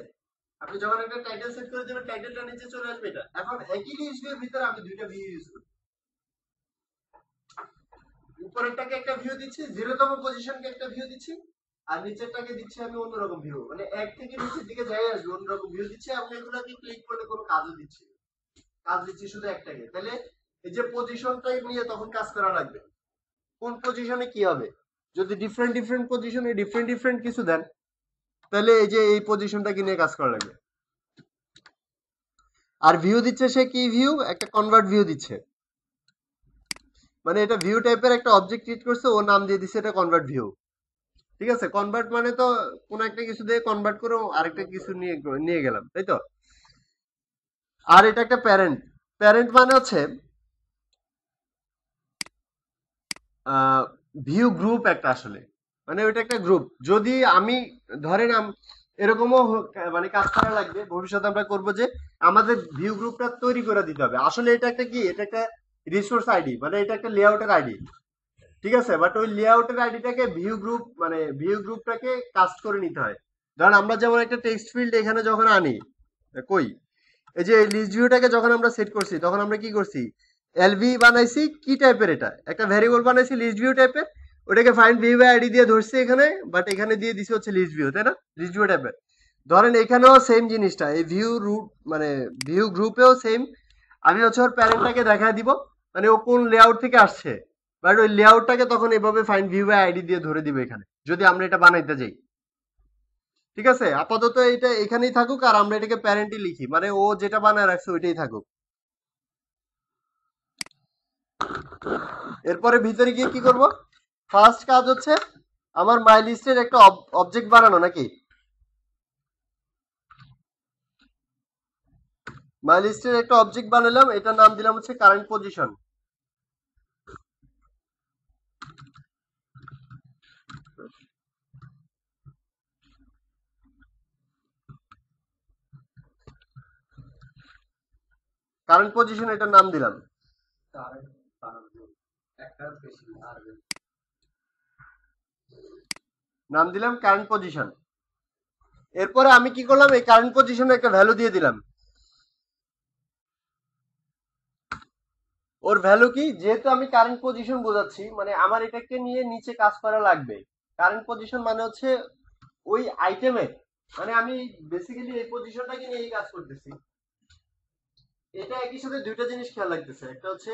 আপনি যখন একটা টাইটেল সেট করে দেবেন টাইটেলটা নিচে চলে আসবে। এটা এখন একই লিস্ট ভিউর ভিতরে আমি দুইটা ভিউ ইউজ করি, উপরেরটাকে একটা ভিউ দিচ্ছি, 0তম পজিশনকে একটা ভিউ দিচ্ছি, আর নিচেরটাকে দিচ্ছি আমি অন্যরকম ভিউ, মানে এক থেকে নিচের দিকে যাই আসবে অন্যরকম ভিউ দিচ্ছি। আমি এগুলাকে ক্লিক করলে কোনো কাজও দিচ্ছি না, কাজ দিচ্ছি শুধু একটাকে। তাহলে এই যে পজিশনটাই নিয়ে তখন কাজ করা লাগবে, কোন পজিশনে কি হবে। যদি ডিফারেন্ট ডিফারেন্ট পজিশনে ডিফারেন্ট ডিফারেন্ট কিছু দেন, তাহলে এই যে এই পজিশনটাকে নিয়ে কাজ করা লাগবে। আর ভিউ দিচ্ছে সে কি ভিউ, একটা কনভার্ট ভিউ দিচ্ছে, মানে এটা ভিউ টাইপের একটা অবজেক্ট ক্রিয়েট করছে, ও নাম দিয়ে দিচ্ছে এটা কনভার্ট ভিউ। ঠিক আছে, কনভার্ট মানে তো কোনো একটা কিছু দিয়ে কনভার্ট করে আরেকটা কিছু নিয়ে নিয়ে গেলাম, তাই তো। আর এটা একটা প্যারেন্ট, প্যারেন্ট মানে হচ্ছে ভিউ গ্রুপ একটা আসলে। মানে ওইটা একটা গ্রুপ। যদি আমি ধরেন এরকমও মানে কাজ করা লাগবে ভবিষ্যতে, আমরা করব যে আমাদের ভিউ গ্রুপটা তৈরি করে দিতে হবে। আসলে এটা একটা কি, এটা একটা রিসোর্স আইডি, মানে এটা একটা লেআউটের আইডি, ঠিক আছে? বাট ওই লেআউটের আইডিটাকে ভিউ গ্রুপ, মানে ভিউ গ্রুপটাকে কাস্ট করে নিতে হয়। ধরেন আমরা যেমন একটা টেক্সট ফিল্ড এখানে যখন আনি, কই এই যে লিস্ট ভিউটাকে যখন আমরা সেট করছি তখন আমরা কি করছি, এলভি বানাইছি কি টাইপের, এটা একটা ভ্যারিয়েবল বানাইছি লিস্ট ভিউ টাইপের, ওটাকে ফাইন্ড ভিউ বাই আইডি দিয়ে ধরছি এখানে, বাট এখানে দিয়ে দিছি হচ্ছে লিস্ট ভিউ, তাই না? লিস্ট ভিউ টাইপের। ধরেন এখানেও সেম জিনিসটা, এই ভিউ রুট মানে ভিউ গ্রুপেও সেম, আমি হচ্ছে ওর প্যারেন্টটাকে দেখা দিব, মানে ও কোন লেআউট থেকে আসছে, বাট ওই লেআউটটাকে তখন এভাবে ফাইন্ড ভিউ বাই আইডি দিয়ে ধরে দিব এখানে, যদি আমরা এটা বানাইতে যাই। ঠিক আছে, আপাতত এটা এখানেই থাকুক, আর আমরা এটাকে প্যারেন্টই লিখি, মানে ও যেটা বানায় রাখছে ওইটাই থাকুক। এরপরে ভিতরে গিয়ে কি করব, ফার্স্ট কাজ হচ্ছে আমার মাই লিস্টের একটা অবজেক্ট বানানো, নাকি? মাই লিস্টের একটা অবজেক্ট বানালাম, এটার নাম দিলাম হচ্ছে কারেন্ট পজিশন। কারেন্ট পজিশন এটার নাম দিলাম, নাম দিলাম কারেন্ট পজিশন। এরপরে আমি কি করলাম, এই কারেন্ট পজিশনে একটা ভ্যালু দিয়ে দিলাম। ওর ভ্যালু কি, যেহেতু আমি কারেন্ট পজিশন বোঝাচ্ছি, মানে আমার এটাকে নিয়ে নিচে কাজ করা লাগবে। কারেন্ট পজিশন মানে হচ্ছে ওই আইটেমের, মানে আমি বেসিক্যালি এই পজিশনটাকে নিয়েই কাজ করতেছি। এটা একই সাথে দুইটা জিনিস খেয়াল রাখতেছে, একটা হচ্ছে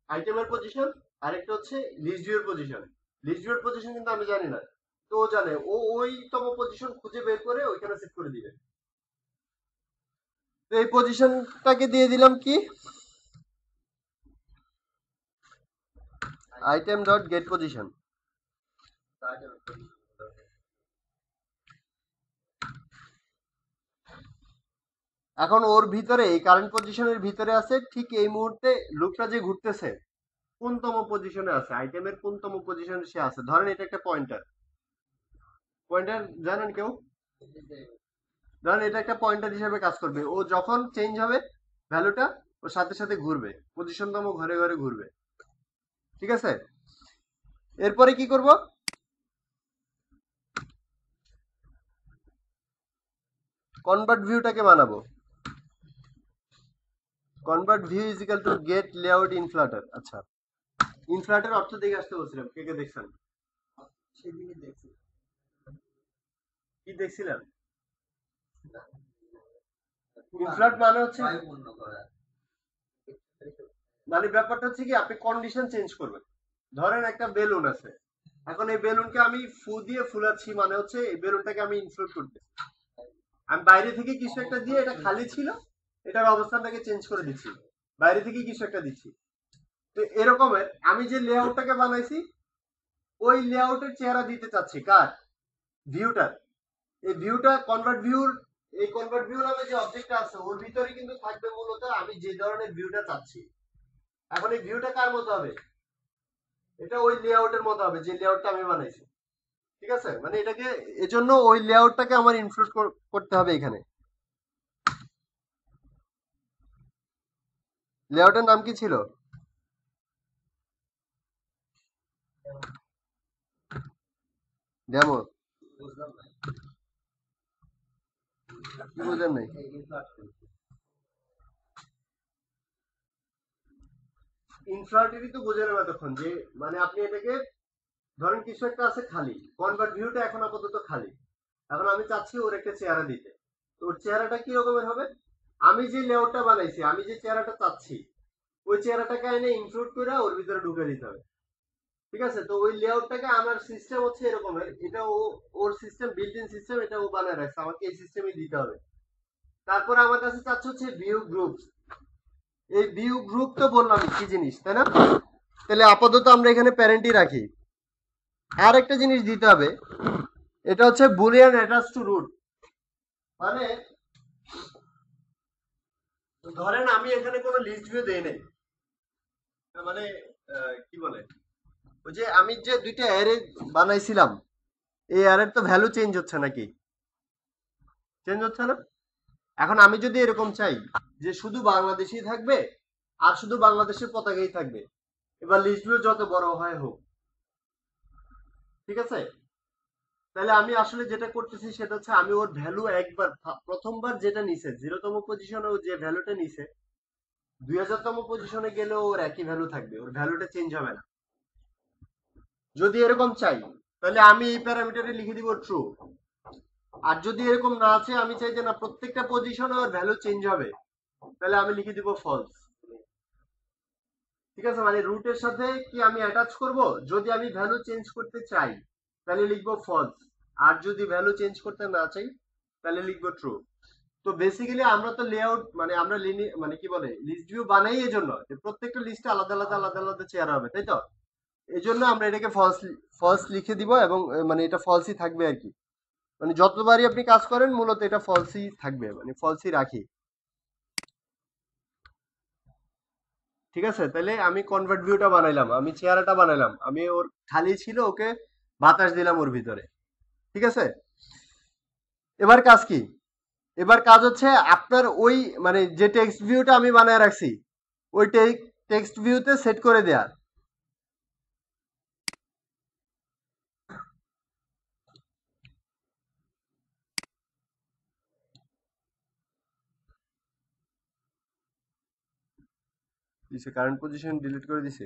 আইটেমের পজিশন, আর একটা হচ্ছে লিস্ট ভিউর পজিশন। লিস্ট ভিউর পজিশন কিন্তু আমি জানি না, তো ও জানে, ও ওইতম পজিশন খুঁজে বের করে ওইখানে সেট করে দিবে। তো এই পজিশনটাকে দিয়ে দিলাম কি, আইটেম ডট গেট পজিশন। এখন ওর ভিতরে, এই কারেন্ট পজিশনের ভিতরে আছে, ঠিক এই মুহূর্তে লুপটা যে ঘুরতেছে কোনতম পজিশনে আছে, আইটেমের কোনতম পজিশনে সে আছে। ধরেন এটা একটা পয়েন্টার, পয়েন্টার জানেন কেউ? ধরেন এটা একটা পয়েন্টার হিসেবে কাজ করবে, ও যখন চেঞ্জ হবে ভ্যালুটা ওর সাথে সাথে ঘুরবে, পজিশনতম ঘরে ঘরে ঘুরবে। ঠিক আছে, এরপরে কি করব, কনভার্ট ভিউটাকে বানাবো। Convert view is equal to get layout inflater. আচ্ছা, ইনফ্লাটার অর্থ দেখে আসতে বলছিলাম, কে কে দেখছেন? সেদিনই দেখছি। কি দেখছিলেন? ইনফ্লাট মানে হচ্ছে, মানে ব্যাপারটা হচ্ছে কি, আপনি কন্ডিশন চেঞ্জ করবেন। ধরেন একটা বেলুন আছে, এখন এই বেলুনকে আমি ফু দিয়ে ফুলাচ্ছি, মানে হচ্ছে এই বেলুনটাকে আমি ইনফ্লোট করতেছি। আমি বাইরে থেকে কিছু একটা দিয়ে, এটা খালি ছিল, এটার অবস্থানটাকে চেঞ্জ করে দিচ্ছি, বাইরে থেকে কিছু একটা দিচ্ছি। তো এরকমের আমি যে লেআউটটাকে বানাইছি, ওই লেআউটের চেহারা দিতে চাচ্ছি কার, ভিউটার। এই ভিউটা কনভার্ট ভিউর, এই কনভার্ট ভিউ নামে যে অবজেক্টটা আছে ওর ভিতরে কিন্তু থাকবে মূলত আমি যে ধরনের ভিউটা চাচ্ছি। এখন এই ভিউটা কার মতো হবে, এটা ওই লেআউটের মতো হবে যে লেআউটটা আমি বানাইছি। ঠিক আছে, মানে এটাকে এজন্য ওই লেআউটটাকে আমার ইনক্লুড করতে হবে এখানে। লেআউটের নাম কি ছিল? ডেমো। কি বুঝেন নাই? ইনফ্লাটেরই তো বোঝানো এতক্ষণ, যে মানে আপনি এটাকে ধরেন কিছু একটা আছে খালি, কনভার্ট ভিউটা এখন আপাতত খালি, এখন আমি চাচ্ছি ওর একটা চেহারা দিতে। তো ওর চেহারাটা কি রকমের হবে, আমি যে লেআউটটা বানাইছি, আমি যে চেহারাটা চাচ্ছি ওই চেহারাটাকে এনে ইনক্লুড করে ওর ভিতরে ঢুকে দিতে হবে। ঠিক আছে, তো ওই লেআউটটাকে আমার সিস্টেম হচ্ছে এরকমের, এটা ও ওর সিস্টেম, বিল্ট ইন সিস্টেম, এটা ও বানায় রাখছে, আমাকে এই সিস্টেমে দিতে হবে। তারপরে আমার কাছে চাচ্ছে হচ্ছে ভিউ গ্রুপ। এই ভিউ গ্রুপ তো বললাম কি জিনিস, তাই না? তাহলে আপাতত আমরা এখানে প্যারেন্টই রাখি। আর একটা জিনিস দিতে হবে, এটা হচ্ছে বুলিয়ান অ্যাটাচ টু রুট। মানে ধরেন আমি এখানে কোনো লিস্ট ভিউ দেই নাই, মানে কি বলে, ওই যে আমি যে দুইটা অ্যারে বানাইছিলাম, এই আর এর তো ভ্যালু চেঞ্জ হচ্ছে নাকি? চেঞ্জ হচ্ছে না? এখন আমি যদি এরকম চাই যে শুধু বাংলাদেশই থাকবে আর শুধু বাংলাদেশের পতাকাই থাকবে, এবার লিস্ট ভিউ যত বড় হয় হোক, ঠিক আছে? তাহলে আমি আসলে যেটা করতেছি সেটা হচ্ছে আমি ওর ভ্যালু একবার প্রথমবার যেটা নিছে 0তম পজিশনে ও যে ভ্যালুটা নিছে 2000তম পজিশনে গেলেও ওর একই ভ্যালু থাকবে, ওর ভ্যালুটা চেঞ্জ হবে না। যদি এরকম চাই তাহলে আমি এই প্যারামিটারে লিখে দিব ট্রু। আর যদি এরকম না আছে, আমি চাই যে না প্রত্যেকটা পজিশনে ওর ভ্যালু চেঞ্জ হবে, তাহলে আমি লিখে দিব ফলস। ঠিক আছে, মানে রুটের সাথে কি আমি অ্যাটাচ করব? যদি আমি ভ্যালু চেঞ্জ করতে চাই তাহলে লিখবো ফলস, আর যদি ভ্যালু চেঞ্জ করতে না চাই তাহলে লিখবো ট্রু। তো বেসিক্যালি আমরা তো লেআউট মানে আমরা মানে কি বলে লিস্ট ভিউ বানাই এই জন্য যে প্রত্যেকটা লিস্টে আলাদা আলাদা আলাদা আলাদা চেয়ার হবে, তাই তো? এই জন্য আমরা এটাকে ফলস ফলস লিখে দিব এবং মানে এটা ফলসই থাকবে আর কি। মানে যতবারই আপনি কাজ করেন মূলত এটা ফলসই থাকবে, মানে ফলসই রাখি। ঠিক আছে, তাহলে আমি কনভার্ট ভিউটা বানাইলাম, আমি চেহারাটা বানাইলাম, আমি ওর খালি ছিল ওকে বাতাস দিলাম ওর ভিতরে। ঠিক আছে, এবার কাজ কি? এবার কাজ হচ্ছে আপনার ওই মানে যে টেক্সট ভিউটা আমি বানায় রাখছি ওই টেক্সট ভিউতে সেট করে দেয়া। দিছে কারেন্ট পজিশন ডিলিট করে দিছে।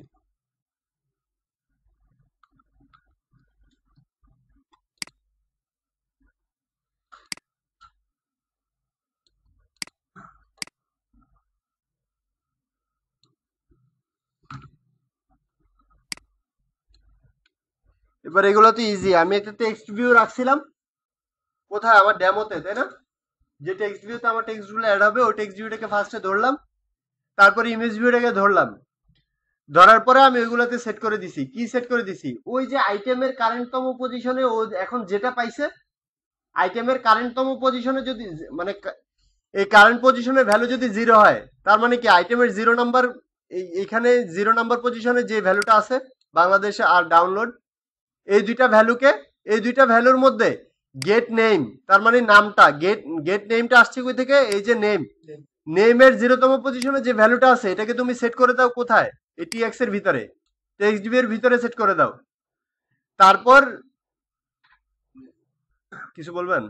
এবার এগুলো তো ইজি, আমি একটা টেক্সট ভিউ রাখছিলাম কোথায়, আমার ডেমোতে, তাই না? যে টেক্সট ভিউতে আমার টেক্সট গুলো অ্যাড হবে ওই টেক্সট ভিউটাকে ফার্স্টে ধরলাম, তারপরে ইমেজ ভিউটাকে ধরলাম, ধরার পরে আমি ওইগুলোতে সেট করে দিছি। কি সেট করে দিছি? ওই যে আইটেমের কারেন্টতম পজিশনে ও এখন যেটা পাইছে, আইটেমের কারেন্টতম পজিশনে যদি মানে এই কারেন্ট পজিশনের ভ্যালু যদি 0 হয়, তার মানে কি আইটেমের 0 নাম্বার এইখানে 0 নাম্বার পজিশনে যে ভ্যালুটা আছে বাংলাদেশে আর ডাউনলোড, এই দুইটা ভ্যালুর মধ্যে গেট নেম, তার মানে নামটা গেট নেমটা আসছে কই থেকে? এই যে নেমের 0তম পজিশনে যে ভ্যালুটা আছে এটাকে তুমি সেট করে দাও কোথায়? এই টিএক্স এর ভিতরে, টেক্সট ভিউ এর ভিতরে সেট করে দাও। তারপর কিছু বলবেন?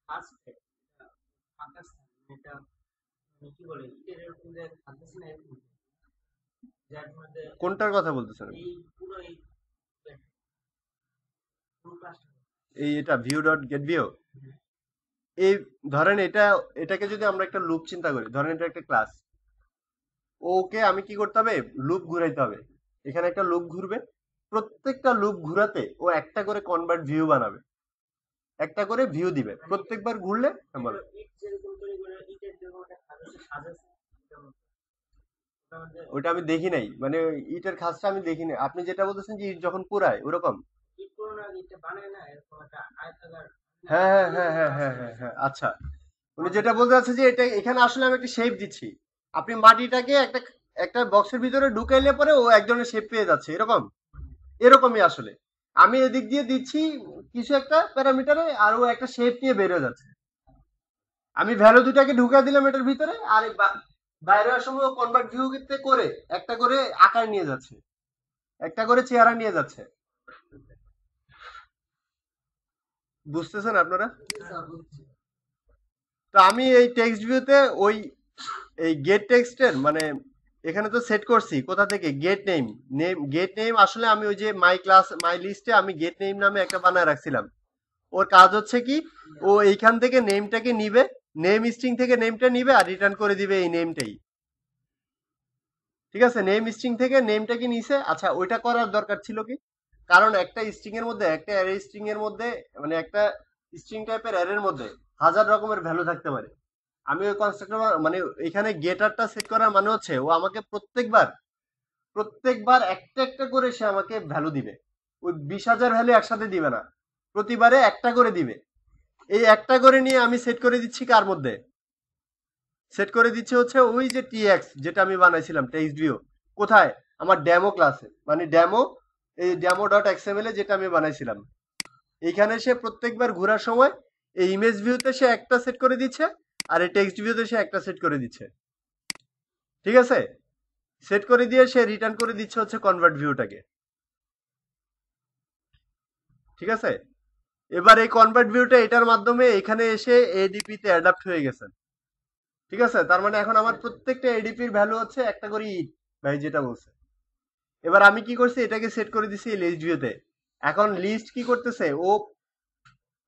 ফার্স্ট ফাঁকা এটা কি বলে এটা এরকম যে থাকতেছে না এরকম যার মধ্যে কোনটার কথা বলতেছেন? এই পুরো এই পুরো ক্লাসটা এই এটা ভিউ ডট গেট ভিউ। এই ধরেন এটাকে যদি আমরা একটা লুপ চিন্তা করি, ধরেন এটা একটা ক্লাস, ওকে আমি কি করতে হবে? লুপ ঘুরাইতে হবে, এখানে একটা লুপ ঘুরবে, প্রত্যেকটা লুপ ঘুরাতে ও একটা করে কনভার্ট ভিউ বানাবে, একটা করে ভিউ দিবে প্রত্যেকবার ঘুরলে। হ্যাঁ, বলো। ইট যেরকম তৈরি করে ইটের যেরকম একটা সাজাচ্ছে যেমন ওটা আমি দেখি নাই, মানে ইটের খাসটা আমি দেখি নাই। আপনি যেটা বলতেছেন যে ইট যখন পুরায় ওরকম? ইট পুরোনো ইটটা বানায় না এরকম একটা আয়তাকার হ্যাঁ হ্যাঁ হ্যাঁ হ্যাঁ হ্যাঁ হ্যাঁ, আচ্ছা। উনি যেটা বলতে চাচ্ছে যে এটা এখানে আসলে আমি একটা শেপ দিচ্ছি, আপনি মাটিটাকে একটা একটা বক্সের ভিতরে ঢুকাইলে পরে ও এক ধরনের শেপ পেয়ে যাচ্ছে, এরকম। এরকমই আসলে আমি এদিক দিয়ে দিচ্ছি কিছু একটা প্যারামিটারে আর ও একটা শেপ নিয়ে বেরিয়ে যাচ্ছে। আমি ভ্যালু দুটাকে ঢুকা দিলাম এটার ভিতরে, আর বাইরে আসার সময় কনভার্ট ভিউ করে একটা করে আকার নিয়ে যাচ্ছে, একটা করে চেহারা নিয়ে যাচ্ছে। বুঝতেছেন আপনারা? তো আমি এই টেক্সট ভিউতে ওই এই গেট টেক্সটের মানে এখানে তো সেট করছি কোথা থেকে? গেট নেম আসলে আমি ওই যে মাই লিস্টে আমি গেট নেম নামে একটা বানায় রাখছিলাম। ওর কাজ হচ্ছে কি, ও এইখান থেকে নেমটাকে নিবে, নেম স্ট্রিং থেকে নেমটা নিবে আর রিটার্ন করে দিবে এই নেমটাই। ঠিক আছে, নেম স্ট্রিং থেকে নেমটাকে নিছে। আচ্ছা, ওইটা করার দরকার ছিল কি? কারণ একটা স্ট্রিং এর মধ্যে, একটা অ্যারে স্ট্রিং এর মধ্যে, মানে একটা স্ট্রিং টাইপের অ্যারের মধ্যে হাজার রকমের ভ্যালু থাকতে পারে। আমি ওই কনস্ট্রাক্টর মানে এখানে গেটারটা সেট করার মানে হচ্ছে ও আমাকে প্রত্যেকবার একটা একটা করে সে আমাকে ভ্যালু দিবে। ওই 20,000 ভ্যালু একসাথে দিবে না, প্রতিবারে একটা করে দিবে। এই একটা করে নিয়ে আমি সেট করে দিচ্ছি কার মধ্যে? সেট করে দিচ্ছি হচ্ছে ওই যে টিএক্স যেটা আমি বানাইছিলাম টেক্সট ভিউ, কোথায়? আমার ডেমো ক্লাসে, মানে এই ডেমো ডট এক্সএমএল এ যেটা আমি বানাইছিলাম। এইখানে সে প্রত্যেকবার ঘোরার সময় এই ইমেজ ভিউতে সে একটা সেট করে দিচ্ছে আর এই টেক্সট ভিউতে সে একটা সেট করে দিচ্ছে। ঠিক আছে, সেট করে দিয়ে সে রিটার্ন করে দিচ্ছে হচ্ছে কনভার্ট ভিউটাকে। ঠিক আছে, এবার এই কনভার্ট ভিউটা এটার মাধ্যমে এখানে এসে এডিপি তে অ্যাডাপ্ট হয়ে গেছে। ঠিক আছে, তার মানে এখন আমার প্রত্যেকটা এডিপির ভ্যালু হচ্ছে একটা করে ইট, ভাই যেটা বলছে। এবার আমি কি করছি, এটাকে সেট করে দিছি লিস্ট ভিউতে। এখন লিস্ট কি করতেছে, ও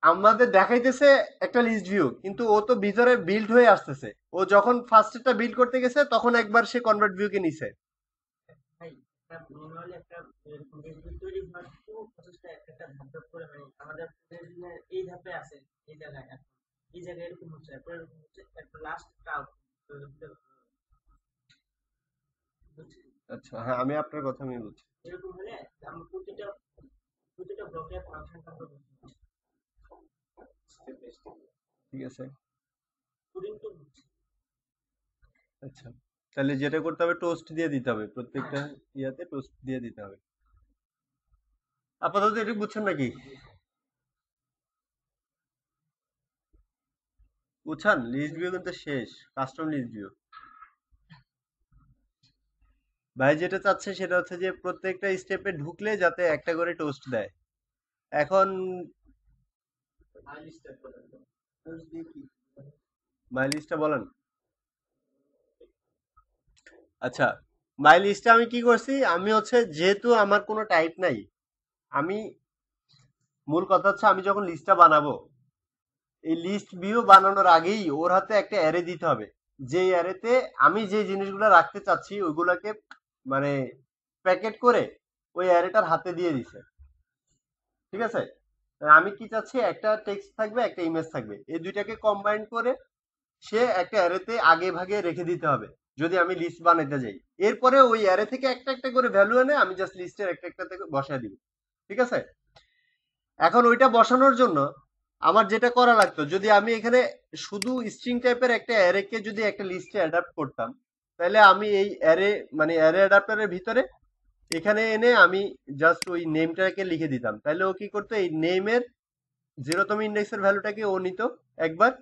আমাদের দেখাইতেছে একটা লিস্ট ভিউ, কিন্তু ও তো ভিতরে বিল্ড হয়ে আসতেছে। ও যখন ফার্স্টটা বিল্ড করতে গেছে তখন একবার সে কনভার্ট ভিউকে নিছে। ভাই একটা ম্যানুয়ালি একটা এরকম টেক্সট তৈরি করার পুরো প্রসেসটা একটা ধাপ ধাপ করে, মানে আমাদের প্রতিদিনের এই ধাপে আছে, এই জায়গায় এখন এই জায়গায় এরকম হচ্ছে, এরপর এরকম হচ্ছে, একটা লাস্ট আউট বুঝছেন? আচ্ছা, হ্যাঁ, আমি আপনার কথা আমি বুঝছি। এরকম হলে আমরা প্রতিটা ব্লকের ফাংশনটা আমরা বুঝতে পারছি। ঠিক আছে, কোডিং তো বুঝছি। আচ্ছা, তাহলে যেটা করতে হবে টোস্ট দিয়ে দিতে হবে, হ্যাঁ, প্রত্যেকটা ইয়াতে টোস্ট দিয়ে দিতে হবে। আপাতত এটা বুঝছেন নাকি? বুঝছেন, লিস্ট ভিউ কিন্তু শেষ, কাস্টম লিস্ট ভিউ। ভাই যেটা চাচ্ছে সেটা হচ্ছে যে প্রত্যেকটা স্টেপে ঢুকলে যাতে একটা করে টোস্ট দেয়। এখন মাই লিস্টটা বলেন। আচ্ছা, মাই লিস্টে আমি কি করছি, আমি হচ্ছে যেহেতু আমার কোনো টাইপ নাই, আমি মূল কথা হচ্ছে আমি যখন লিস্টটা বানাবো, এই লিস্ট ভিউ বানানোর আগেই ওর হাতে একটা অ্যারে দিতে হবে, যে অ্যারেতে আমি যে জিনিসগুলো রাখতে চাচ্ছি ওইগুলাকে মানে প্যাকেট করে ওই অ্যারেটার হাতে দিয়ে দিছে। ঠিক আছে, আমি কি চাচ্ছি, একটা টেক্সট থাকবে একটা ইমেজ থাকবে, এই দুইটাকে কম্বাইন করে সে একটা অ্যারেতে আগে ভাগে রেখে দিতে হবে যদি আমি লিস্ট বানাইতে যাই। এরপরে ওই অ্যারে থেকে একটা একটা করে ভ্যালু এনে আমি জাস্ট লিস্টের একটা একটা থেকে বসায় দিব। ঠিক আছে, এখন ওইটা বসানোর জন্য আমার যেটা করা লাগতো, যদি আমি এখানে শুধু স্ট্রিং টাইপের একটা অ্যারেকে যদি একটা লিস্টে অ্যাডাপ্ট করতাম, তাহলে আমি এই অ্যারে মানে অ্যারে অ্যাডাপ্টারের ভিতরে এখানে এনে আমি জাস্ট ওই নেমটাকে লিখে দিতাম, তাহলে ও কি করতো, এই নেমের 0তম ইন্ডেক্সের ভ্যালুটাকে ও নিত একবার,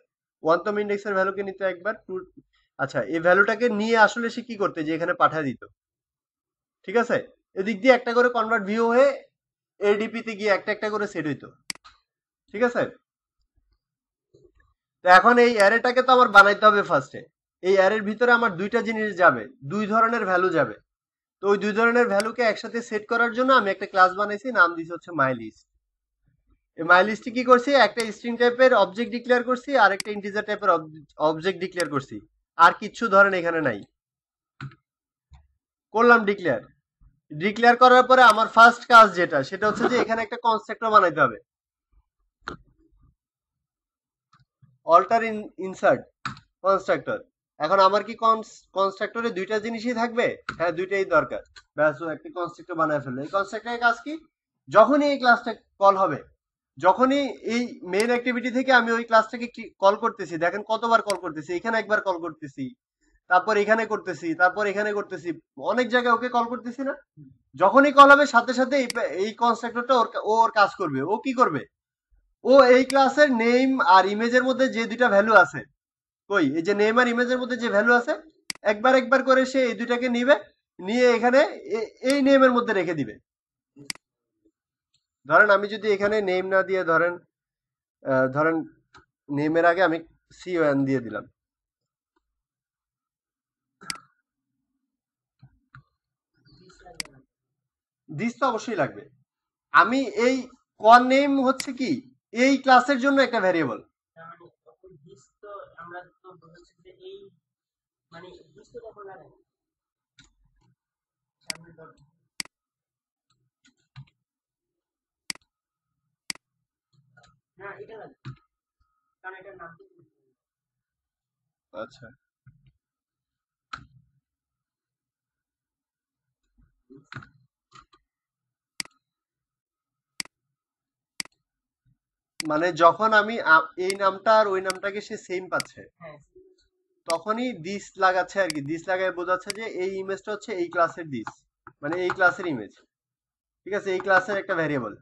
1তম ইন্ডেক্সের ভ্যালুকে নিত একবার, টু। আচ্ছা, এই ভ্যালুটাকে নিয়ে আসলে সে কি করতে, যে এখানে পাঠিয়ে দিত। ঠিক আছে, এদিক দিয়ে একটা করে কনভার্ট ভিউ হয়ে এডিপি তে গিয়ে একটা একটা করে সেট হইতো। ঠিক আছে, তো এখন এই অ্যারেটাকে তো আমার বানাইতে হবে ফার্স্টে। এই অ্যারের ভিতরে আমার দুইটা জিনিস যাবে, দুই ধরনের ভ্যালু যাবে। তো ওই দুই ধরনের ভ্যালুকে একসাথে সেট করার জন্য আমি একটা ক্লাস বানাইছি, নাম দিয়েছি হচ্ছে মাই লিস্ট। এই মাই লিস্টে কি করছি, একটা স্ট্রিং টাইপের অবজেক্ট ডিক্লেয়ার করছি আর একটা ইন্টিজার টাইপের অবজেক্ট ডিক্লেয়ার করছি। আর কিচ্ছু ধরেন এখানে নাই, করলাম ডিক্লেয়ার। ডিক্লেয়ার করার পরে আমার ফার্স্ট কাজ যেটা, সেটা হচ্ছে যে এখানে একটা কনস্ট্রাক্টর বানাইতে হবে, অল্টার ইনসার্ট কনস্ট্রাক্টর। এখন আমার কি কনস্ট্রাক্টরে দুইটা জিনিসই থাকবে? হ্যাঁ, দুইটাই দরকার। ব্যাস, ও একটা কনস্ট্রাক্টর বানায় ফেললো। এই কনস্ট্রাক্টরের কাজ কি, যখনই এই ক্লাসটা কল হবে, যখনই এই মেইন অ্যাক্টিভিটি থেকে আমি ওই ক্লাসটাকে কল করতেছি, দেখেন কতবার কল করতেছি, এখানে একবার কল করতেছি, তারপর এখানে করতেছি, তারপর এখানে করতেছি, অনেক জায়গায় ওকে কল করতেছি না? যখনই কল হবে সাথে সাথে এই কনস্ট্রাক্টরটা ওর কাজ করবে। ও কি করবে, ও এই ক্লাসের নেম আর ইমেজের মধ্যে যে দুইটা ভ্যালু আছে, কই এই যে নেম আর ইমেজের মধ্যে যে ভ্যালু আছে, একবার একবার করে সে এই দুইটাকে নিবে, নিয়ে এখানে এই নেমের মধ্যে রেখে দিবে। ধরেন আমি যদি এখানে নেম না দিয়ে ধরেন ধরেন নেমের আগে আমি C1 দিয়ে দিলাম, দিস তো অবশ্যই লাগবে। আমি এই কন নেম হচ্ছে কি, এই ক্লাসের জন্য একটা ভ্যারিয়েবল। তার মানে তখন দিস তো আমরা তো বলেছি যে এই মানে দিস তো তখন লাগাই সামনে ধর। না এটা লাগে, কারণ এটার নাম তো আচ্ছা, মানে যখন আমি এই নামটা আর ওই নামটাকে সে সেম পাচ্ছে, হ্যাঁ তখনই দিস লাগাচ্ছে আর কি। দিস লাগায় বোঝাচ্ছে যে এই ইমেজটা হচ্ছে এই ক্লাসের দিস, মানে এই ক্লাসের ইমেজ। ঠিক আছে, এই ক্লাসের একটা ভ্যারিয়েবল।